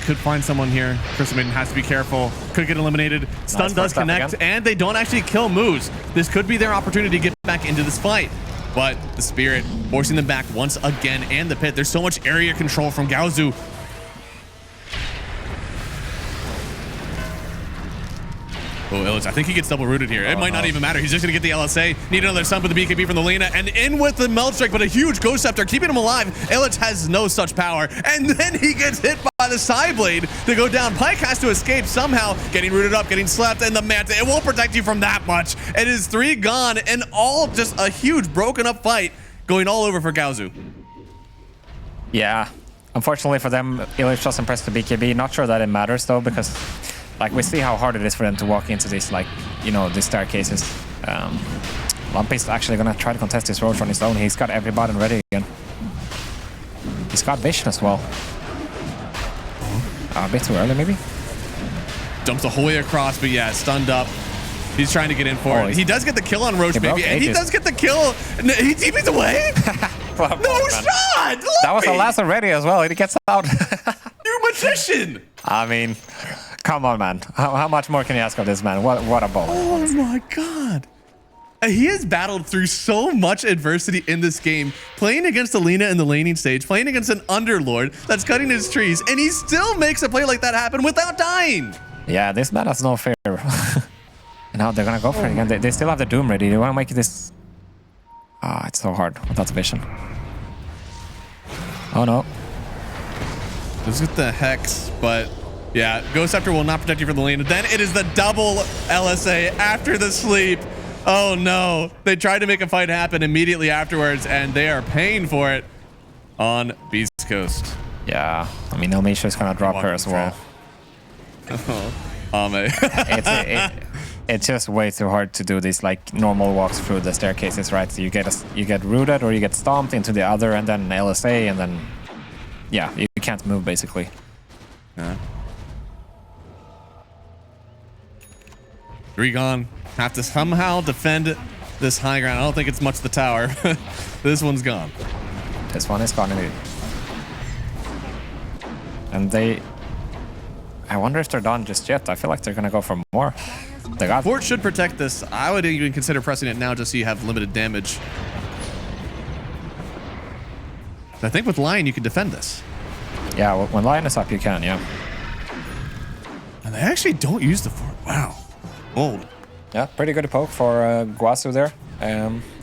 A: Could find someone here. Crystal Maiden has to be careful. Could get eliminated. Stun does connect, and they don't actually kill Moose. This could be their opportunity to get back into this fight. But the Spirit forcing them back once again, and the pit. There's so much area control from Gaozu. Oh, Illich, I think he gets double rooted here. It might not even matter. He's just going to get the LSA. Need another stun with the BKB from the Lena. And in with the Meld Strike, but a huge Ghost Scepter keeping him alive. Illich has no such power. And then he gets hit by the Psyblade to go down. Pyke has to escape somehow. Getting rooted up, getting slapped, and the Manta. It won't protect you from that much. It is 3 gone, and all just a huge broken up fight going all over for Gaozu.
B: Yeah. Unfortunately for them, Illich doesn't press the BKB. Not sure that it matters, though, because like we see how hard it is for them to walk into these, like, you know, these staircases. Lumpy's actually gonna try to contest this road on his own. He's got every button ready again. He's got vision as well. A bit too early, maybe.
A: Jumps the whole way across, but yeah, stunned up. He's trying to get in for it. He does get the kill on Roach, baby, and he does get the kill. He TP's away. No shot!
B: That was a last already as well. He gets out.
A: You magician!
B: I mean, come on, man. How much more can you ask of this man? What a ball.
A: Oh my god. He has battled through so much adversity in this game, playing against Alina in the laning stage, playing against an Underlord that's cutting his trees, and he still makes a play like that happen without dying.
B: Yeah, this man has no fear. And now they're gonna go for it again. They still have the Doom ready. They want to make this... Ah, it's so hard without the vision. Oh no.
A: Let's get the Hex, but yeah, Ghost Scepter will not protect you from the lane. Then it is the double LSA after the sleep. Oh no. They tried to make a fight happen immediately afterwards, and they are paying for it on Beast Coast.
B: Yeah, I mean, Elmisha's gonna drop her as well. It's just way too hard to do these like normal walks through the staircases, right? So you get rooted or you get stomped into the other, and then LSA, and then yeah, you can't move basically.
A: Yeah. 3 gone. Have to somehow defend this high ground. I don't think it's much the tower. This one's gone.
B: This one is gone indeed. And I wonder if they're done just yet. I feel like they're gonna go for more. They got
A: Fort should protect this. I would even consider pressing it now just so you have limited damage. I think with Lion you can defend this.
B: Yeah, when Lion is up you can, yeah.
A: And they actually don't use the fort. Wow. Bold.
B: Yeah, pretty good poke for Gaozu there.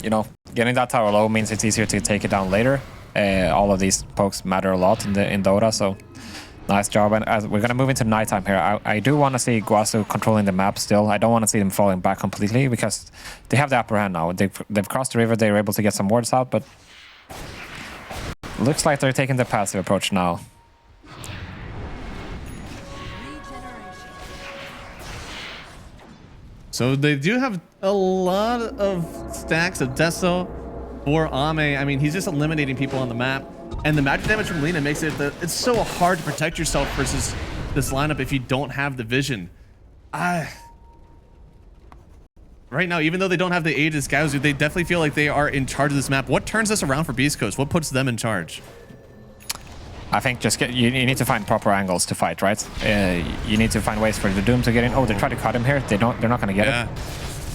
B: You know, getting that tower low means it's easier to take it down later. All of these pokes matter a lot in Dota, so nice job. And as we're gonna move into nighttime here, I do want to see Gaozu controlling the map still. I don't want to see them falling back completely because they have the upper hand now. They've crossed the river. They're able to get some wards out, but looks like they're taking the passive approach now.
A: So they do have a lot of stacks of Deso for Ame. I mean, he's just eliminating people on the map. And the magic damage from Lina makes it that it's so hard to protect yourself versus this lineup if you don't have the vision. Right now, even though they don't have the Aegis Gaozu, they definitely feel like they are in charge of this map. What turns this around for Beast Coast? What puts them in charge?
B: I think just you need to find proper angles to fight, right? You need to find ways for the Doom to get in. Oh, they try to cut him here. They're not going to get it.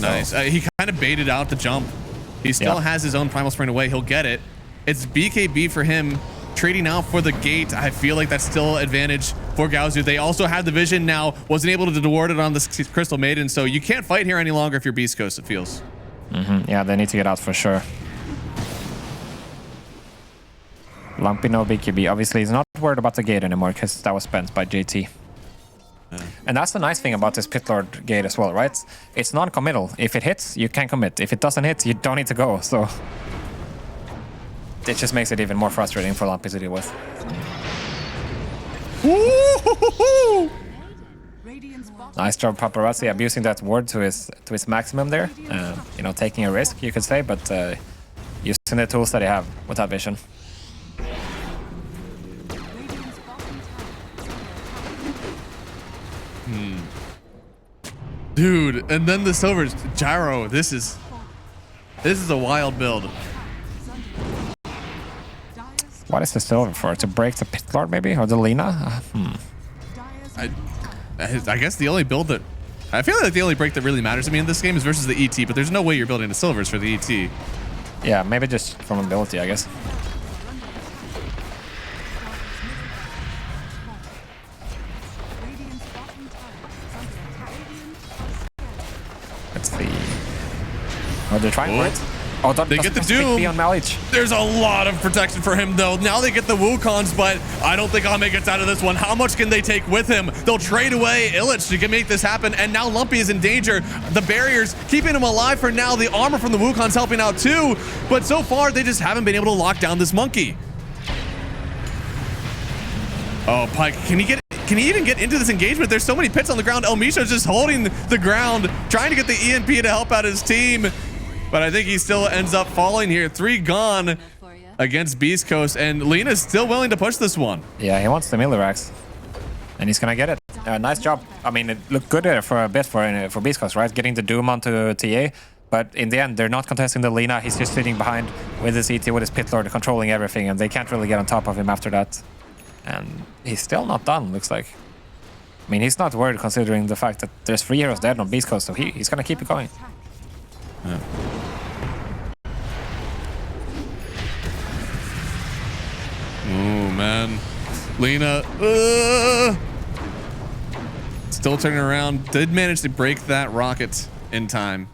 A: Nice. He kind of baited out the jump. He still has his own Primal Spring away. He'll get it. It's BKB for him. Trading out for the gate. I feel like that's still advantage for Gaozu. They also have the vision now. Wasn't able to ward it on the Crystal Maiden. So you can't fight here any longer if you're Beast Coast, it feels.
B: Yeah, they need to get out for sure. Lumpy no BKB. Obviously, he's not worried about the gate anymore because that was spent by JT. And that's the nice thing about this Pit Lord gate as well, right? It's non-committal. If it hits, you can commit. If it doesn't hit, you don't need to go. So it just makes it even more frustrating for Lumpy to deal with. Nice job, Paparazzi, abusing that ward to his maximum there. You know, taking a risk, you could say, but using the tools that they have with that vision.
A: Dude, and then the silvers. Gyro, this is a wild build.
B: What is the silver for? To break the Pit Lord maybe? Or the Lina?
A: I guess the only build that... I feel like the only break that really matters to me in this game is versus the ET, but there's no way you're building the silvers for the ET.
B: Yeah, maybe just from ability, I guess. Let's see. Oh, they're trying for it. Oh,
A: they get the Doom.
B: On Malich.
A: There's a lot of protection for him, though. Now they get the Wukons, but I don't think Ame gets out of this one. How much can they take with him? They'll trade away Illich to make this happen, and now Lumpy is in danger. The barriers keeping him alive for now. The armor from the Wukons helping out, too. But so far, they just haven't been able to lock down this monkey. Oh, Pyke, can he even get into this engagement? There's so many pits on the ground. El Misha's just holding the ground, trying to get the EMP to help out his team. But I think he still ends up falling here. 3 gone against Beast Coast, and Lina's still willing to push this one.
B: Yeah, he wants the Millirax, and he's gonna get it. Nice job. I mean, it looked good there for a bit for Beast Coast, right? Getting the Doom onto TA, but in the end, they're not contesting the Lina. He's just sitting behind with his ET, with his Pit Lord, controlling everything, and they can't really get on top of him after that. And he's still not done, looks like. I mean, he's not worried considering the fact that there's 3 heroes dead on Beast Coast, so he's gonna keep it going.
A: Yeah. Oh, man. Lina. Still turning around. Did manage to break that rocket in time.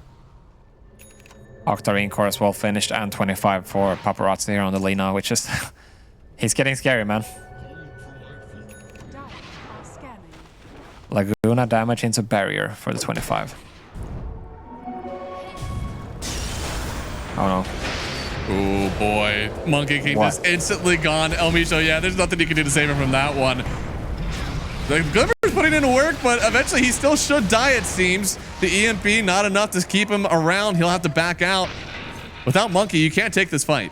B: Octarine course well finished, and 25 for Paparazzi here on the Lina, which is... he's getting scary, man. Laguna damage into barrier for the 25. Oh no.
A: Oh boy. Monkey King just instantly gone. El Micho, yeah, there's nothing you can do to save him from that one. The Glimmer's putting in work, but eventually he still should die, it seems. The EMP, not enough to keep him around. He'll have to back out. Without Monkey, you can't take this fight.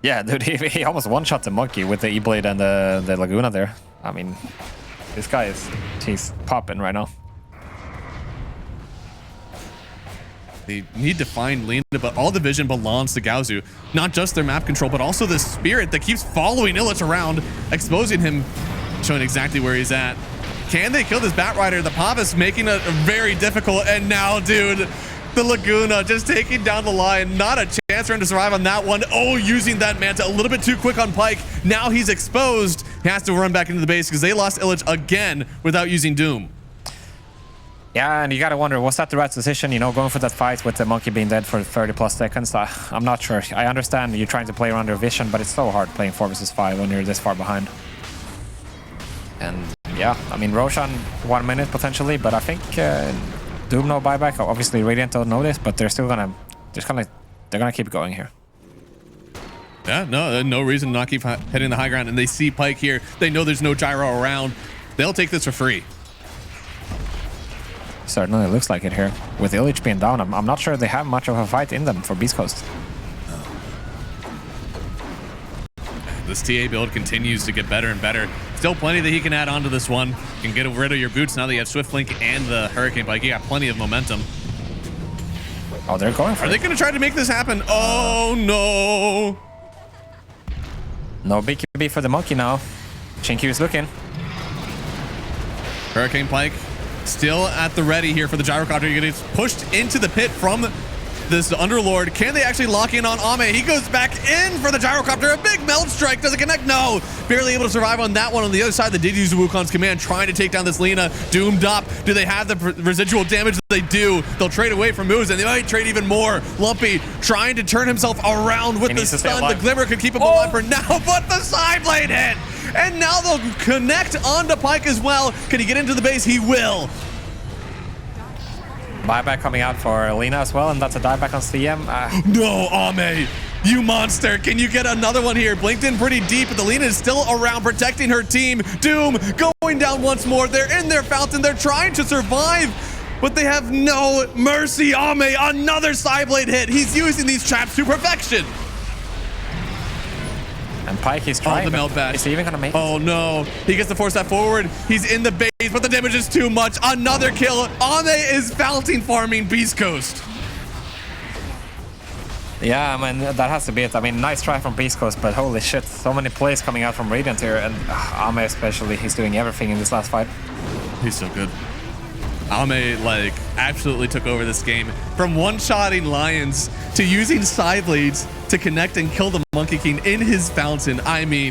B: Yeah, dude, he almost one-shot the Monkey with the E-Blade and the Laguna there. I mean, this guy he's popping right now.
A: They need to find Lina, but all the vision belongs to Gaozu. Not just their map control, but also the spirit that keeps following Illich around, exposing him, showing exactly where he's at. Can they kill this Batrider? The Pavis making it very difficult, and now, dude, the Laguna just taking down the line. Not a chance for him to survive on that one. Oh, using that Manta a little bit too quick on Pyke. Now he's exposed. He has to run back into the base because they lost Illich again without using Doom.
B: Yeah, and you gotta wonder, was that the right decision, you know, going for that fight with the Monkey being dead for 30 plus seconds? I'm not sure. I understand you're trying to play around your vision, but it's so hard playing 4 versus 5 when you're this far behind. And yeah, I mean, Roshan 1 minute potentially, but I think Doom no buyback. Obviously Radiant don't know this, but they're still gonna, they're gonna keep going here.
A: Yeah, no reason to not keep hitting the high ground, and they see Pyke here. They know there's no gyro around. They'll take this for free.
B: Certainly looks like it here. With Illich being down, I'm not sure they have much of a fight in them for Beast Coast.
A: This TA build continues to get better and better. Still plenty that he can add on to this one. You can get rid of your boots now that you have Swift Link and the Hurricane Bike. You got plenty of momentum.
B: Oh, they're going for it.
A: Are they going to try to make this happen? Oh, no.
B: No BKB for the Monkey now. Chinky is looking.
A: Hurricane Pike still at the ready here for the gyrocopter. You're getting pushed into the pit from this Underlord. Can they actually lock in on Ame? He goes back in for the gyrocopter. A big melt strike. Does it connect? No. Barely able to survive on that one. On the other side, they did use Wukong's command, trying to take down this Lina. Doomed up. Do they have the residual damage? They do. They'll trade away from moves, and they might trade even more. Lumpy trying to turn himself around with the stun. The Glimmer could keep him alive for now, but the side blade hit. And now they'll connect onto Pyke as well. Can he get into the base? He will.
B: Buyback coming out for Lina as well, and that's a dieback on CM.
A: No, Ame, you monster. Can you get another one here? Blinked in pretty deep, but the Lina is still around protecting her team. Doom going down once more. They're in their fountain. They're trying to survive, but they have no mercy. Ame, another Psyblade hit. He's using these traps to perfection.
B: And Pyke is trying.
A: Oh, the melt bash.
B: Is he even gonna make it?
A: Oh no, he gets to force that forward. He's in the base, but the damage is too much. Another kill. Ame is fountain farming Beast Coast.
B: Yeah, I mean, that has to be it. I mean, nice try from Beast Coast, but holy shit, so many plays coming out from Radiant here, and Ame especially, he's doing everything in this last fight.
A: He's so good. Ame, like, absolutely took over this game. From one-shotting Lions to using side blades to connect and kill the Monkey King in his fountain. I mean,